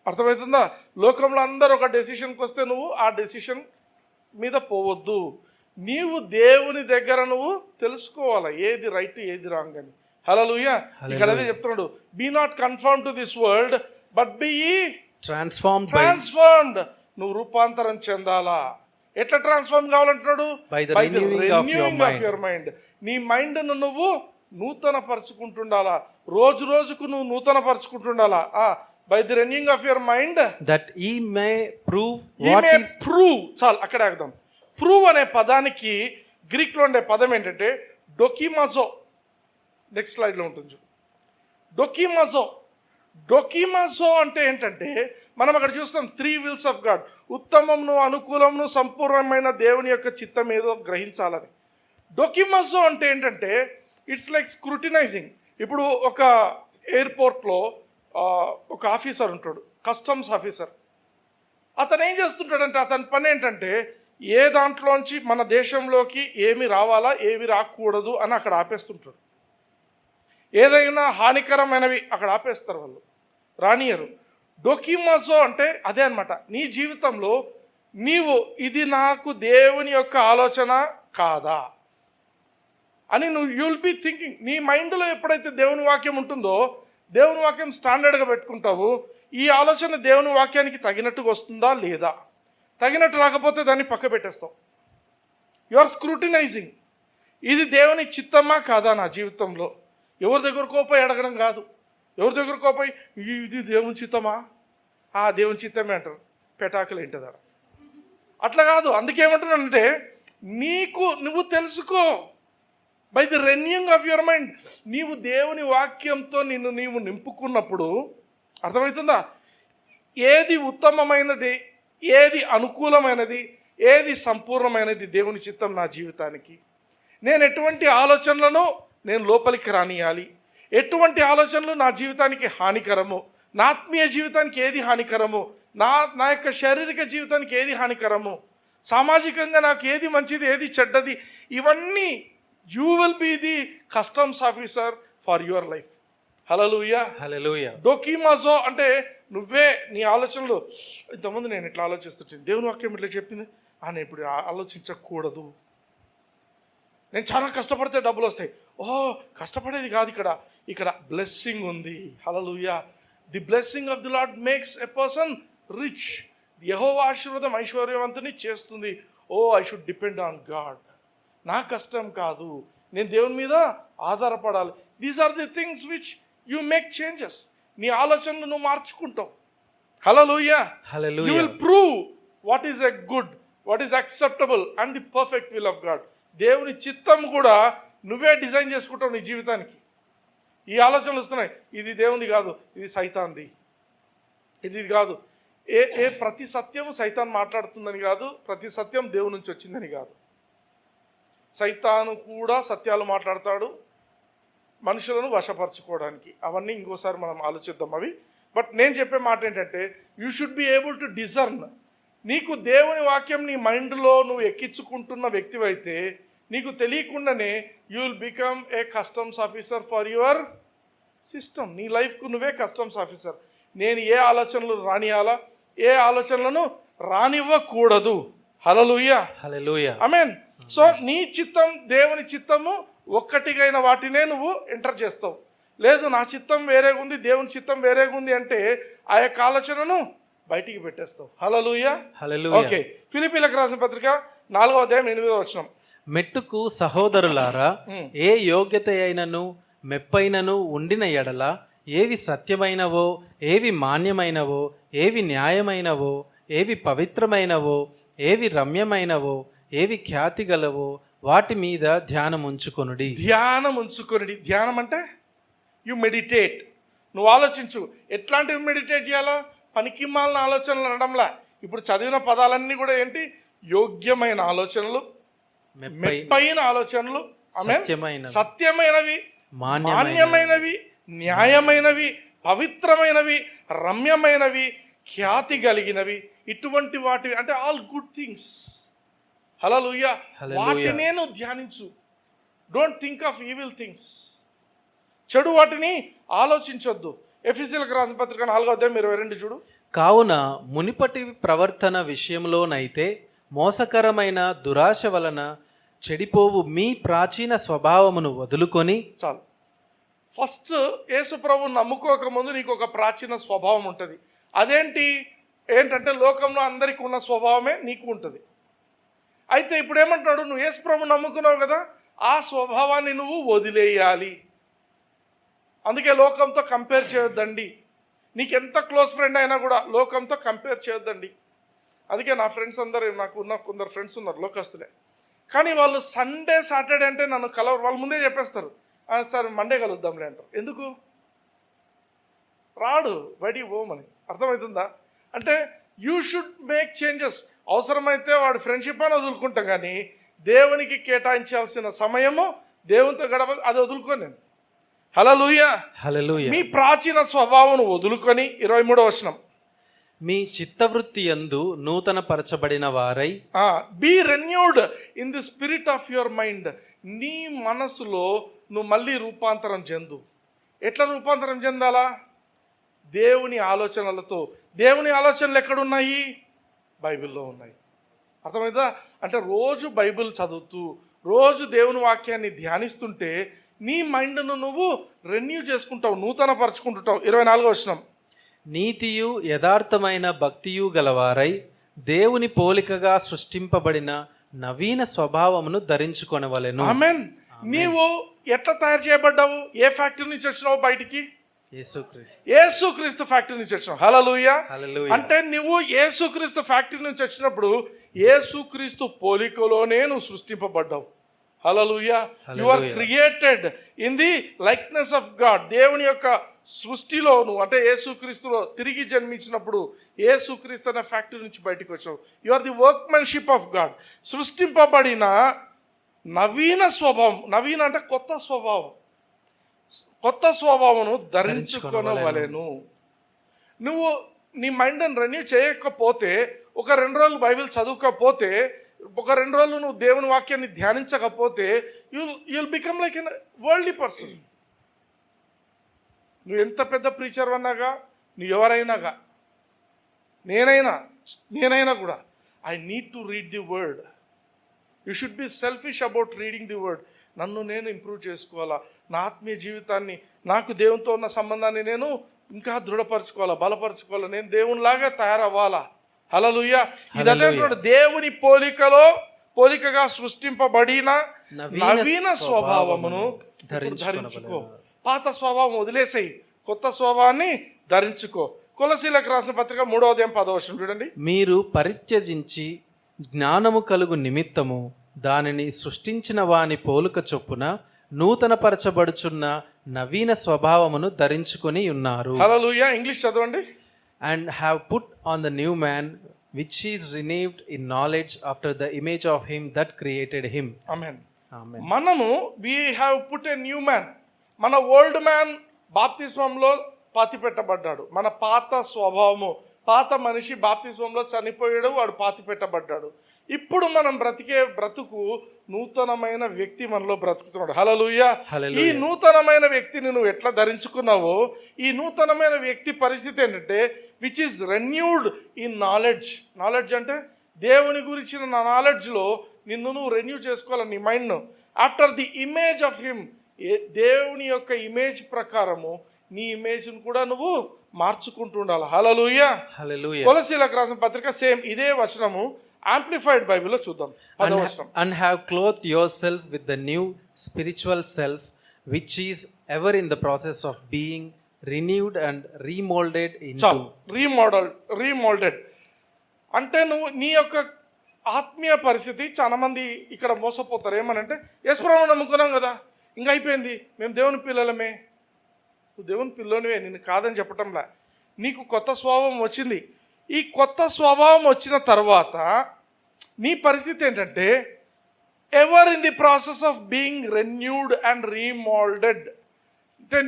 అర్థమవుతుందా? లోకంలో అందరూ ఒక డెసిషన్కి వస్తే నువ్వు ఆ డెసిషన్ మీద పోవద్దు. నీవు దేవుని దగ్గర నువ్వు తెలుసుకోవాలా ఏది రైట్ ఏది రాంగ్ అని. హల్లెలూయా. ఇక్కడ అదే చెప్తున్నాడు, be not conform to this world but be transformed. నువ్వు రూపాంతరం చెందాలా. ఎట్లా ట్రాన్స్ఫార్మ్ కావాలంటున్నాడు? By the renewing of your mind. నీ మైండ్ను నువ్వు నూతన పరుచుకుంటుండాలా. రోజు రోజుకు నువ్వు నూతన పరుచుకుంటుండాలా. By the renewing of your mind that ye may prove. చాలు అక్కడే ఆగుదాం. ప్రూవ్ అనే పదానికి గ్రీక్లో ఉండే పదం ఏంటంటే డొకిమాజో. నెక్స్ట్ స్లైడ్లో ఉంటుంది. డొకిమాజో అంటే ఏంటంటే మనం అక్కడ చూస్తాం 3 wills ఆఫ్ గాడ్. ఉత్తమమును, అనుకూలమును, సంపూర్ణమైన దేవుని యొక్క చిత్తం ఏదో గ్రహించాలని. డొకిమాజో అంటే ఏంటంటే ఇట్స్ లైక్ స్క్రూటినైజింగ్. ఇప్పుడు ఒక ఎయిర్పోర్ట్లో ఒక ఆఫీసర్ ఉంటాడు, కస్టమ్స్ ఆఫీసర్. అతను ఏం చేస్తుంటాడంటే అతని పని ఏంటంటే ఏ దాంట్లోంచి మన దేశంలోకి ఏమి రావాలా ఏమి రాకూడదు అని అక్కడ ఆపేస్తుంటాడు. ఏదైనా హానికరమైనవి అక్కడ ఆపేస్తారు, వాళ్ళు రానియరు. డొకిమాజో అంటే అదే అనమాట. నీ జీవితంలో నీవు ఇది నాకు దేవుని యొక్క ఆలోచన కాదా, అని యూ విల్ బీ థింకింగ్. నీ మైండ్లో ఎప్పుడైతే దేవుని వాక్యం ఉంటుందో, దేవుని వాక్యం స్టాండర్డ్గా పెట్టుకుంటావు. ఈ ఆలోచన దేవుని వాక్యానికి తగినట్టుగా వస్తుందా లేదా, తగినట్టు రాకపోతే దాన్ని పక్క పెట్టేస్తావు. You are స్క్రూటినైజింగ్. ఇది దేవుని చిత్తమా కాదా నా జీవితంలో. ఎవరి దగ్గరకో పోయి అడగడం కాదు, ఎవరి దగ్గరకో పోయి ఇది దేవుని చిత్తమా, దేవుని చిత్తమే అంటారు, పెటాకులు ఏంటది అక్కడ. అట్లా కాదు. అందుకేమంటున్నానంటే, నువ్వు తెలుసుకో by the renewing of your mind. నీవు దేవుని వాక్యంతో నీవు నింపుకున్నప్పుడు అర్థమవుతుందా, ఏది ఉత్తమమైనది, ఏది అనుకూలమైనది, ఏది సంపూర్ణమైనది దేవుని చిత్తం నా జీవితానికి. నేను ఎటువంటి ఆలోచనలను నేను లోపలికి రానియాలి, ఎటువంటి ఆలోచనలు నా జీవితానికి హానికరము, నా ఆత్మీయ జీవితానికి ఏది హానికరము, నా యొక్క శారీరక జీవితానికి ఏది హానికరము, సామాజికంగా నాకు ఏది మంచిది, ఏది చెడ్డది, ఇవన్నీ you will be the customs officer for your life. Hallelujah, hallelujah. డోకిమాజో అంటే నువ్వే నీ ఆలోచనలు, ఇంతకుముందు నేను ఇట్లా ఆలోచిస్తుంటాను, దేవుని వాక్యం ఇట్లా చెప్పింది, నేను ఇప్పుడు ఆలోచించకూడదు, నేను చాలా కష్టపడితే డబ్బులు వస్తాయి. కష్టపడేది కాదు, ఇక్కడ బ్లెస్సింగ్ ఉంది. Hallelujah. The blessing of the Lord makes a person rich. యెహోవా ఆశీర్వాదం ఐశ్వర్యవంతుని చేస్తుంది. I should depend on God. నా కష్టం కాదు, నేను దేవుని మీద ఆధారపడాలి. These are the things which you make changes. నీ ఆలోచనలు నువ్వు మార్చుకుంటావు. Hallelujah. You will prove what is a good, what is acceptable and the perfect will of God. దేవుని చిత్తం కూడా నువ్వే డిజైన్ చేసుకుంటావు నీ జీవితానికి. ఈ ఆలోచనలు వస్తున్నాయి, ఇది దేవునిది కాదు, ఇది సైతాన్ది, ఇది కాదు. ప్రతి సత్యము సైతాన్ మాట్లాడుతుందని కాదు, ప్రతి సత్యం దేవుని నుంచి వచ్చిందని కాదు. సైతాను కూడా సత్యాలు మాట్లాడతాడు మనుషులను వశపరచుకోవడానికి. అవన్నీ ఇంకోసారి మనం ఆలోచిద్దాం అవి. బట్ నేను చెప్పే మాట ఏంటంటే, you should be able to discern. నీకు దేవుని వాక్యం నీ మైండ్లో నువ్వు ఎక్కించుకుంటున్న వ్యక్తివైతే నీకు తెలియకుండానే you will become a customs officer for your system. నీ లైఫ్కు నువ్వే కస్టమ్స్ ఆఫీసర్. నేను ఏ ఆలోచనలు రానియాలా, ఏ ఆలోచనలను రానివ్వకూడదు. హల్లెలూయా, హల్లెలూయా, ఆమేన్. సో నీ చిత్తం దేవుని చిత్తము ఒక్కటిగైన వాటినే నువ్వు ఎంటర్ చేస్తావు. లేదు నా చిత్తం వేరేగా ఉంది, దేవుని చిత్తం వేరేగా ఉంది అంటే ఆ యొక్క ఆలోచనను బయటికి పెట్టేస్తావు. హల్లెలూయా, హల్లెలూయా. ఓకే. ఫిలిప్పీలకు రాసిన పత్రిక 4:8 మెట్టుకు సహోదరులారా, ఏ యోగ్యత అయినను మెప్పైనను ఉండిన ఎడల, ఏవి సత్యమైనవో, ఏవి మాన్యమైనవో, ఏవి న్యాయమైనవో, ఏవి పవిత్రమైనవో, ఏవి రమ్యమైనవో, ఏవి ఖ్యాతి గలవో, వాటి మీద ధ్యానం ఉంచుకొనుడి. ధ్యానం అంటే యు మెడిటేట్. నువ్వు ఆలోచించు. ఎట్లాంటివి మెడిటేట్ చేయాలో, పనికిమాలిన ఆలోచనలు అనడంలా. ఇప్పుడు చదివిన పదాలన్నీ కూడా ఏంటి? యోగ్యమైన ఆలోచనలు, మెప్పైన ఆలోచనలు, సత్యమైనవి, మాన్యమైనవి, న్యాయమైనవి, పవిత్రమైనవి, రమ్యమైనవి, ఖ్యాతి కలిగినవి, ఇటువంటి వాటి అంటే ఆల్ గుడ్ థింగ్స్. హల్లెలూయా. వాటినే నువ్వు ధ్యానించు. Don't think of evil things. చెడు వాటిని ఆలోచించొద్దు. ఎఫెసీయులకు రాసిన పత్రిక 4:22 చూడు. కావున మునిపటి ప్రవర్తన విషయంలోనైతే మోసకరమైన దురాశ వలన చెడిపోవు మీ ప్రాచీన స్వభావమును వదులుకొని. చాలు. ఫస్ట్ యేసు ప్రభువుని నమ్ముకోకముందు నీకు ఒక ప్రాచీన స్వభావం ఉంటుంది. ఏంటంటే లోకంలో అందరికీ ఉన్న స్వభావమే నీకు ఉంటుంది. అయితే ఇప్పుడు ఏమంటున్నాడు? నువ్వు యేసు ప్రభువుని నమ్ముకున్నావు కదా, ఆ స్వభావాన్ని నువ్వు వదిలేయాలి. అందుకే లోకంతో కంపేర్ చేయొద్దండి. నీకు ఎంత క్లోజ్ ఫ్రెండ్ అయినా కూడా లోకంతో కంపేర్ చేయొద్దండి. అందుకే నా ఫ్రెండ్స్ అందరూ, కొందరు ఫ్రెండ్స్ ఉన్నారు లోకస్తులే, కానీ వాళ్ళు సండే సాటర్డే అంటే నన్ను కలవరు. వాళ్ళు ముందే చెప్పేస్తారు, సార్ మండే కలుద్దాంలే అంటారు. ఎందుకు రాడు? బయటికి పోమని. అర్థమవుతుందా? అంటే యూ షుడ్ మేక్ చేంజెస్. అవసరమైతే వాడు ఫ్రెండ్షిప్ అని వదులుకుంటాం, కానీ దేవునికి కేటాయించాల్సిన సమయము దేవునితో గడప అది వదులుకోను నేను. హల్లెలూయా, హల్లెలూయా. మీ ప్రాచీన స్వభావం వదులుకొని 23 మీ చిత్తవృత్తి యందు నూతన పరచబడిన వారై be renewed in the spirit of your mind. నీ మనసులో నువ్వు మళ్ళీ రూపాంతరం చెందు. ఎట్లా రూపాంతరం చెందాలా? దేవుని ఆలోచనలతో. దేవుని ఆలోచనలు ఎక్కడున్నాయి? బైబిల్లో ఉన్నాయి. అర్థమైందా? అంటే రోజు బైబిల్ చదువుతూ, రోజు దేవుని వాక్యాన్ని ధ్యానిస్తుంటే నీ మైండ్ను నువ్వు రెన్యూ చేసుకుంటావు, నూతన పరుచుకుంటుంటావు. 24వ వచనం, నీతియు యథార్థమైన భక్తియు గలవారై దేవుని పోలికగా సృష్టింపబడిన నవీన స్వభావమును ధరించుకొనవలెను. ఆమేన్. నీవు ఎట్లా తయారు చేయబడ్డావు? ఏ ఫ్యాక్టరీ నుంచి వచ్చినావు బయటికి? యేసుక్రీస్తు ఫ్యాక్టరీ నుంచి వచ్చినావు. హల్లెలూయా. అంటే నువ్వు యేసుక్రీస్తు ఫ్యాక్టరీ నుంచి వచ్చినప్పుడు యేసుక్రీస్తు పోలికలోనే నువ్వు సృష్టింపబడ్డావు. Hallelujah. You are created in the likeness of God. దేవుని యొక్క సృష్టిలో నువ్వు, అంటే యేసుక్రీస్తులో తిరిగి జన్మించినప్పుడు యేసుక్రీస్తు అనే ఫ్యాక్టరీ నుంచి బయటకు వచ్చావు. You are the workmanship of God. సృష్టింపబడిన నవీన స్వభావం, నవీన అంటే కొత్త స్వభావం, కొత్త స్వభావమును ధరించుకొనవలెను. నువ్వు నీ మైండ్ని రెన్యూ చేయకపోతే, ఒక 2 రోజులు బైబిల్ చదువుకపోతే, ఒక 2 రోజులు నువ్వు దేవుని వాక్యాన్ని ధ్యానించకపోతే you'll become like an worldly person. నువ్వు ఎంత పెద్ద ప్రీచర్ అన్నాగా, నువ్వు ఎవరైనాగా, నేనైనా కూడా I need to read the word. You should be selfish about reading the word. నన్ను నేను ఇంప్రూవ్ చేసుకోవాలా, నా ఆత్మీయ జీవితాన్ని, నాకు దేవునితో ఉన్న సంబంధాన్ని నేను ఇంకా దృఢపరచుకోవాలా, బలపరచుకోవాలా, నేను దేవునిలాగా తయారవ్వాలా. హల్లెలూయా. ఇదే దేవుని పోలికగా సృష్టింపబడిన నవీన స్వభావమును ధరించుకో. పాత స్వభావం వదిలేసేయి, కొత్త స్వభావాన్ని ధరించుకో. కొలసీలకు రాసిన పత్రిక 3వ అధ్యాయం 10వ వచనం చూడండి. మీరు పరిత్యజించి జ్ఞానము కలుగు నిమిత్తము దానిని సృష్టించిన వాని పోలుక చొప్పున నూతన పరచబడుచున్న నవీన స్వభావమును ధరించుకొని ఉన్నారు. హల్లెలూయా. ఇంగ్లీష్ చదవండి. And have put on the new man, which is renewed in knowledge after the image of him that created him. Amen. Amen. మనము we have put a new man. మన ఓల్డ్ మ్యాన్ బాప్తిస్మంలో పాతి పెట్టబడ్డాడు. మన పాత స్వభావము, పాత మనిషి బాప్తిస్మంలో చనిపోయాడు, వాడు పాతి పెట్టబడ్డాడు. ఇప్పుడు మనం బ్రతికే బ్రతుకు నూతనమైన వ్యక్తి మనలో బ్రతుకుతున్నాడు. హల్లెలూయా. ఈ నూతనమైన వ్యక్తిని నువ్వు ఎట్లా ధరించుకున్నావో, ఈ నూతనమైన వ్యక్తి పరిస్థితి ఏంటంటే which is renewed in knowledge. Knowledge అంటే దేవుని గురించిన నాలెడ్జ్లో నిన్ను నువ్వు రెన్యూ చేసుకోవాలి, నీ మైండ్ను. After the image of him, దేవుని యొక్క ఇమేజ్ ప్రకారము నీ ఇమేజ్ను కూడా నువ్వు మార్చుకుంటూ ఉండాలి. హల్లెలూయా. కొలసీలకు రాసిన పత్రిక సేమ్ ఇదే వచనము యాంప్లిఫైడ్ బైబిల్లో చూద్దాం. And have clothed yourself with the new spiritual self, which is ever in the process of being renewed and remolded into. రీమోల్డెడ్ అంటే నువ్వు నీ యొక్క ఆత్మీయ పరిస్థితి, చాలా మంది ఇక్కడ మోసపోతారు. ఏమనంటే యేసుప్రభువుని నమ్ముకున్నాం కదా, ఇంకా అయిపోయింది, మేము దేవుని పిల్లలమే. నువ్వు దేవుని పిల్లనివే, నిన్ను కాదని చెప్పటంలా. నీకు కొత్త స్వభావం వచ్చింది. ఈ కొత్త స్వభావం వచ్చిన తర్వాత నీ పరిస్థితి ఏంటంటే ever in the process of being renewed and remoulded. అంటే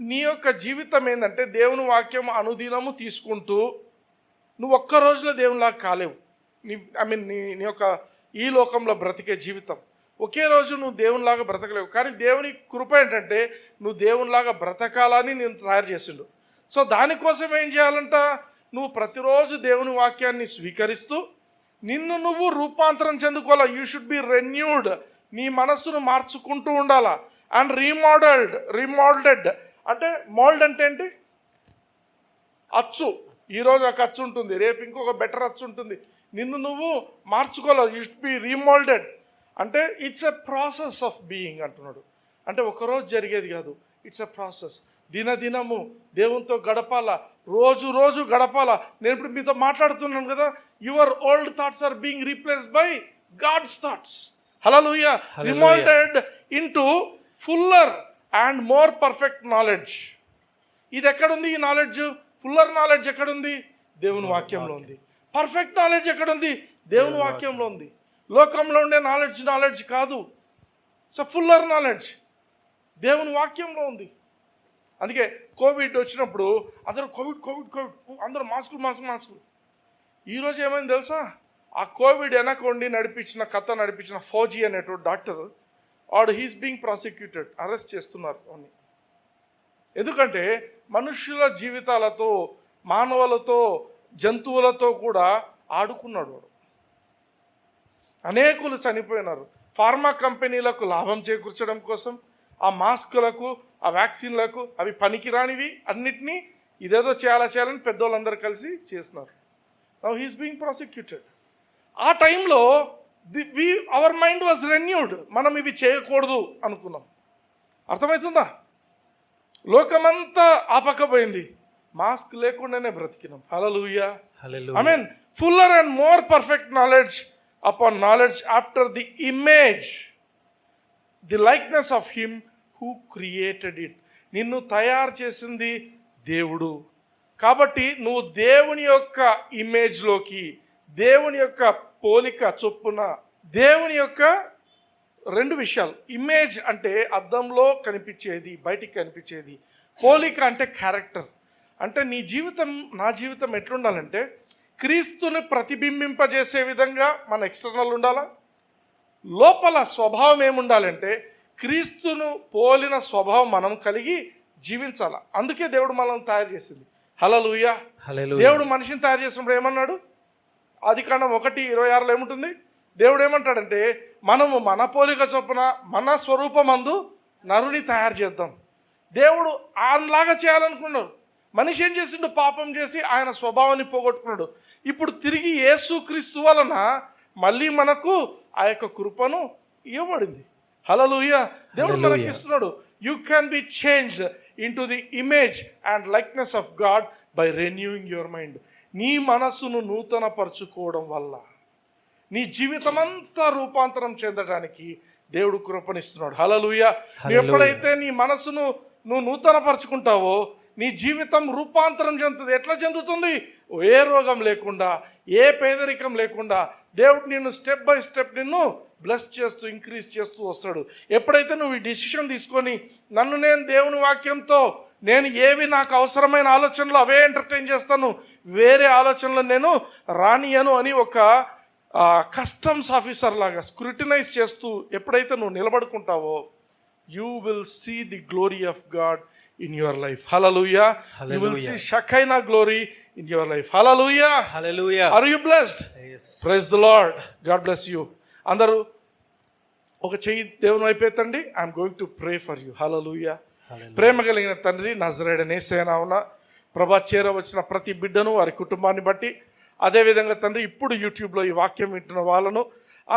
నీ యొక్క జీవితం ఏంటంటే దేవుని వాక్యం అనుదినము తీసుకుంటూ నువ్వు ఒక్క రోజులో దేవునిలాగా కాలేవు. నీ యొక్క ఈ లోకంలో బ్రతికే జీవితం ఒకే రోజు నువ్వు దేవునిలాగా బ్రతకలేవు. కానీ దేవుని కృప ఏంటంటే నువ్వు దేవునిలాగా బ్రతకాలని నేను తయారు చేసిండు. సో దానికోసం ఏం చేయాలంట, నువ్వు ప్రతిరోజు దేవుని వాక్యాన్ని స్వీకరిస్తూ నిన్ను నువ్వు రూపాంతరం చెందుకోవాలా. You should be renewed. నీ మనస్సును మార్చుకుంటూ ఉండాలా. అండ్ రీమోల్డెడ్ అంటే మోల్డ్ అంటే ఏంటి? అచ్చు. ఈరోజు ఒక అచ్చు ఉంటుంది, రేపు ఇంకొక బెటర్ అచ్చు ఉంటుంది. నిన్ను నువ్వు మార్చుకోవాలి. You should be remoulded. అంటే it's a process of being అంటున్నాడు. అంటే ఒకరోజు జరిగేది కాదు, ఇట్స్ ఎ ప్రాసెస్. దినదినము దేవునితో గడపాలా, రోజు గడపాలా. నేను ఇప్పుడు మీతో మాట్లాడుతున్నాను కదా, your old thoughts are being replaced by God's thoughts. Hallelujah. Remoulded into fuller and more perfect knowledge. ఇది ఎక్కడుంది? ఈ నాలెడ్జ్, ఫుల్లర్ నాలెడ్జ్ ఎక్కడుంది? దేవుని వాక్యంలో ఉంది. పర్ఫెక్ట్ నాలెడ్జ్ ఎక్కడుంది? దేవుని వాక్యంలో ఉంది. లోకంలో ఉండే నాలెడ్జ్ కాదు. సో ఫుల్లర్ నాలెడ్జ్ దేవుని వాక్యంలో ఉంది. అందుకే కోవిడ్ వచ్చినప్పుడు అందరూ కోవిడ్ అందరూ మాస్కులు. ఈరోజు ఏమైంది తెలుసా? ఆ కోవిడ్ వెనకొండి నడిపించిన ఫౌజీ అనేటువంటి doctor, he's being prosecuted, arrest చేస్తున్నారు అని. ఎందుకంటే మనుషుల జీవితాలతో, మానవులతో, జంతువులతో కూడా ఆడుకున్నాడు వాడు. అనేకులు చనిపోయినారు. ఫార్మా కంపెనీలకు లాభం చేకూర్చడం కోసం ఆ మాస్కులకు, ఆ వ్యాక్సిన్లకు, అవి పనికిరానివి అన్నిటినీ ఇదేదో చేయాలని పెద్దోళ్ళందరూ కలిసి చేసినారు. Now he's being prosecuted. ఆ టైంలో అవర్ మైండ్ వాజ్ రెన్యూడ్. మనం ఇవి చేయకూడదు అనుకున్నాం. అర్థమవుతుందా? లోకమంతా ఆపకపోయింది, మాస్క్ లేకుండానే బ్రతికినాం. హల్లెలూయా. I mean, fuller and more perfect knowledge upon knowledge after the image, the likeness of him who created it. నిన్ను తయారు చేసింది దేవుడు. కాబట్టి నువ్వు దేవుని యొక్క ఇమేజ్లోకి, దేవుని యొక్క పోలిక చొప్పున, దేవుని యొక్క రెండు విషయాలు. ఇమేజ్ అంటే అద్దంలో కనిపించేది, బయటికి కనిపించేది. పోలిక అంటే క్యారెక్టర్. అంటే నీ జీవితం, నా జీవితం ఎట్లుండాలంటే క్రీస్తుని ప్రతిబింబింపజేసే విధంగా మన ఎక్స్టర్నల్ ఉండాలా. లోపల స్వభావం ఏముండాలంటే క్రీస్తును పోలిన స్వభావం మనం కలిగి జీవించాలా. అందుకే దేవుడు మనల్ని తయారు చేసింది. హల్లెలూయా. దేవుడు మనిషిని తయారు చేసినప్పుడు ఏమన్నాడు? ఆదికాండం 1:26 ఏముంటుంది? దేవుడు ఏమంటాడంటే మనము మన పోలిక చొప్పున మన స్వరూపమందు నరుని తయారు చేద్దాం. దేవుడు ఆయనలాగా చేయాలనుకున్నాడు. మనిషి ఏం చేసిండు? పాపం చేసి ఆయన స్వభావాన్ని పోగొట్టుకున్నాడు. ఇప్పుడు తిరిగి యేసుక్రీస్తు వలన మళ్ళీ మనకు ఆ యొక్క కృపను ఇవ్వబడింది. హల్లెలూయా. దేవుడు మనకి ఇస్తున్నాడు. You can be changed into the image and likeness of God by renewing your mind. నీ మనస్సును నూతన పరుచుకోవడం వల్ల నీ జీవితం అంతా రూపాంతరం చెందడానికి దేవుడు కృపనిస్తున్నాడు. హల్లెలూయా. ఎప్పుడైతే నీ మనస్సును నువ్వు నూతన పరుచుకుంటావో నీ జీవితం రూపాంతరం చెందుతుంది. ఎట్లా చెందుతుంది? ఏ రోగం లేకుండా, ఏ పేదరికం లేకుండా దేవుడు నిన్ను స్టెప్ బై స్టెప్ నిన్ను బ్లెస్ చేస్తూ, ఇంక్రీజ్ చేస్తూ వస్తాడు. ఎప్పుడైతే నువ్వు ఈ డిసిషన్ తీసుకొని నన్ను నేను దేవుని వాక్యంతో నేను ఏవి నాకు అవసరమైన ఆలోచనలు అవే ఎంటర్టైన్ చేస్తాను, వేరే ఆలోచనలు నేను రానియను అని ఒక కస్టమ్స్ ఆఫీసర్ లాగా స్క్రూటినైజ్ చేస్తూ ఎప్పుడైతే నువ్వు నిలబడుకుంటావో you will see the glory of God in your life. Hallelujah. You will see Shekinah glory in your life. Hallelujah. Hallelujah. Are you blessed? Yes. Praise the Lord. God bless you. అందరూ ఒక చెయ్యి దేవుని వైపు ఎత్తండి. I'm going to pray for you. Hallelujah. ప్రేమ కలిగిన తండ్రి, నజరేయుడైన యేసయ్య నామమున ప్రభా చేరవచ్చిన ప్రతి బిడ్డను, వారి కుటుంబాన్ని బట్టి, అదేవిధంగా తండ్రి ఇప్పుడు యూట్యూబ్లో ఈ వాక్యం వింటున్న వాళ్ళను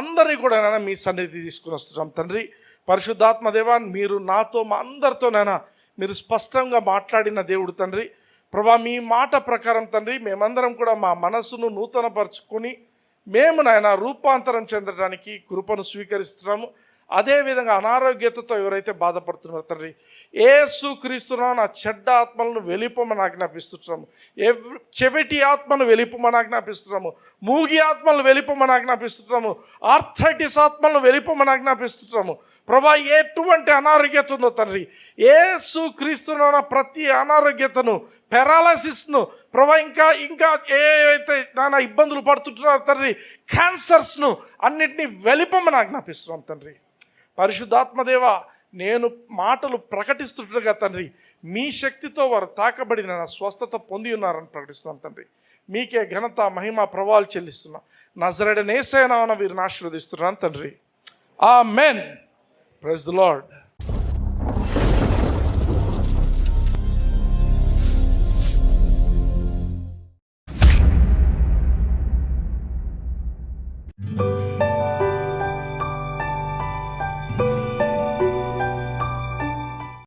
అందరినీ కూడా నాయన మీ సన్నిధి తీసుకుని వస్తున్నాం తండ్రి. పరిశుద్ధాత్మ దేవా, మీరు నాతో మా అందరితోనైనా మీరు స్పష్టంగా మాట్లాడిన దేవుడు తండ్రి. ప్రభా మీ మాట ప్రకారం తండ్రి మేమందరం కూడా మా మనస్సును నూతనపరుచుకొని మేము నాయన రూపాంతరం చెందడానికి కృపను స్వీకరిస్తున్నాము. అదేవిధంగా అనారోగ్యతతో ఎవరైతే బాధపడుతున్నారో తండ్రి, యేసుక్రీస్తునామమున నా చెడ్డ ఆత్మలను వెలిపమని ఆజ్ఞాపిస్తున్నాము. చెవిటి ఆత్మను వెలిపమని ఆజ్ఞాపిస్తున్నాము. మూగి ఆత్మలను వెలిపమని ఆజ్ఞాపిస్తున్నాము. ఆర్థరైటిస్ ఆత్మలను వెలిపమని ఆజ్ఞాపిస్తున్నాము. ప్రభా ఎటువంటి అనారోగ్యత ఉందో తండ్రి, యేసుక్రీస్తునామమున ప్రతి అనారోగ్యతను, పెరాలసిస్ను ప్రభా ఇంకా ఏవైతే నానా ఇబ్బందులు పడుతుంటున్నారో తండ్రి, క్యాన్సర్స్ను అన్నిటినీ వెలిపమని ఆజ్ఞాపిస్తున్నాం తండ్రి. పరిశుద్ధాత్మదేవ, నేను మాటలు ప్రకటిస్తుండగా తండ్రి మీ శక్తితో వారు తాకబడిన స్వస్థత పొంది ఉన్నారని ప్రకటిస్తున్నాం తండ్రి. మీకే ఘనత, మహిమ, ప్రభావాలు చెల్లిస్తున్నాం. నజరేయుడైన యేసయ్య నామమున వీరిని ఆశీర్వదిస్తున్నాను తండ్రి. ఆమేన్. Praise the lord.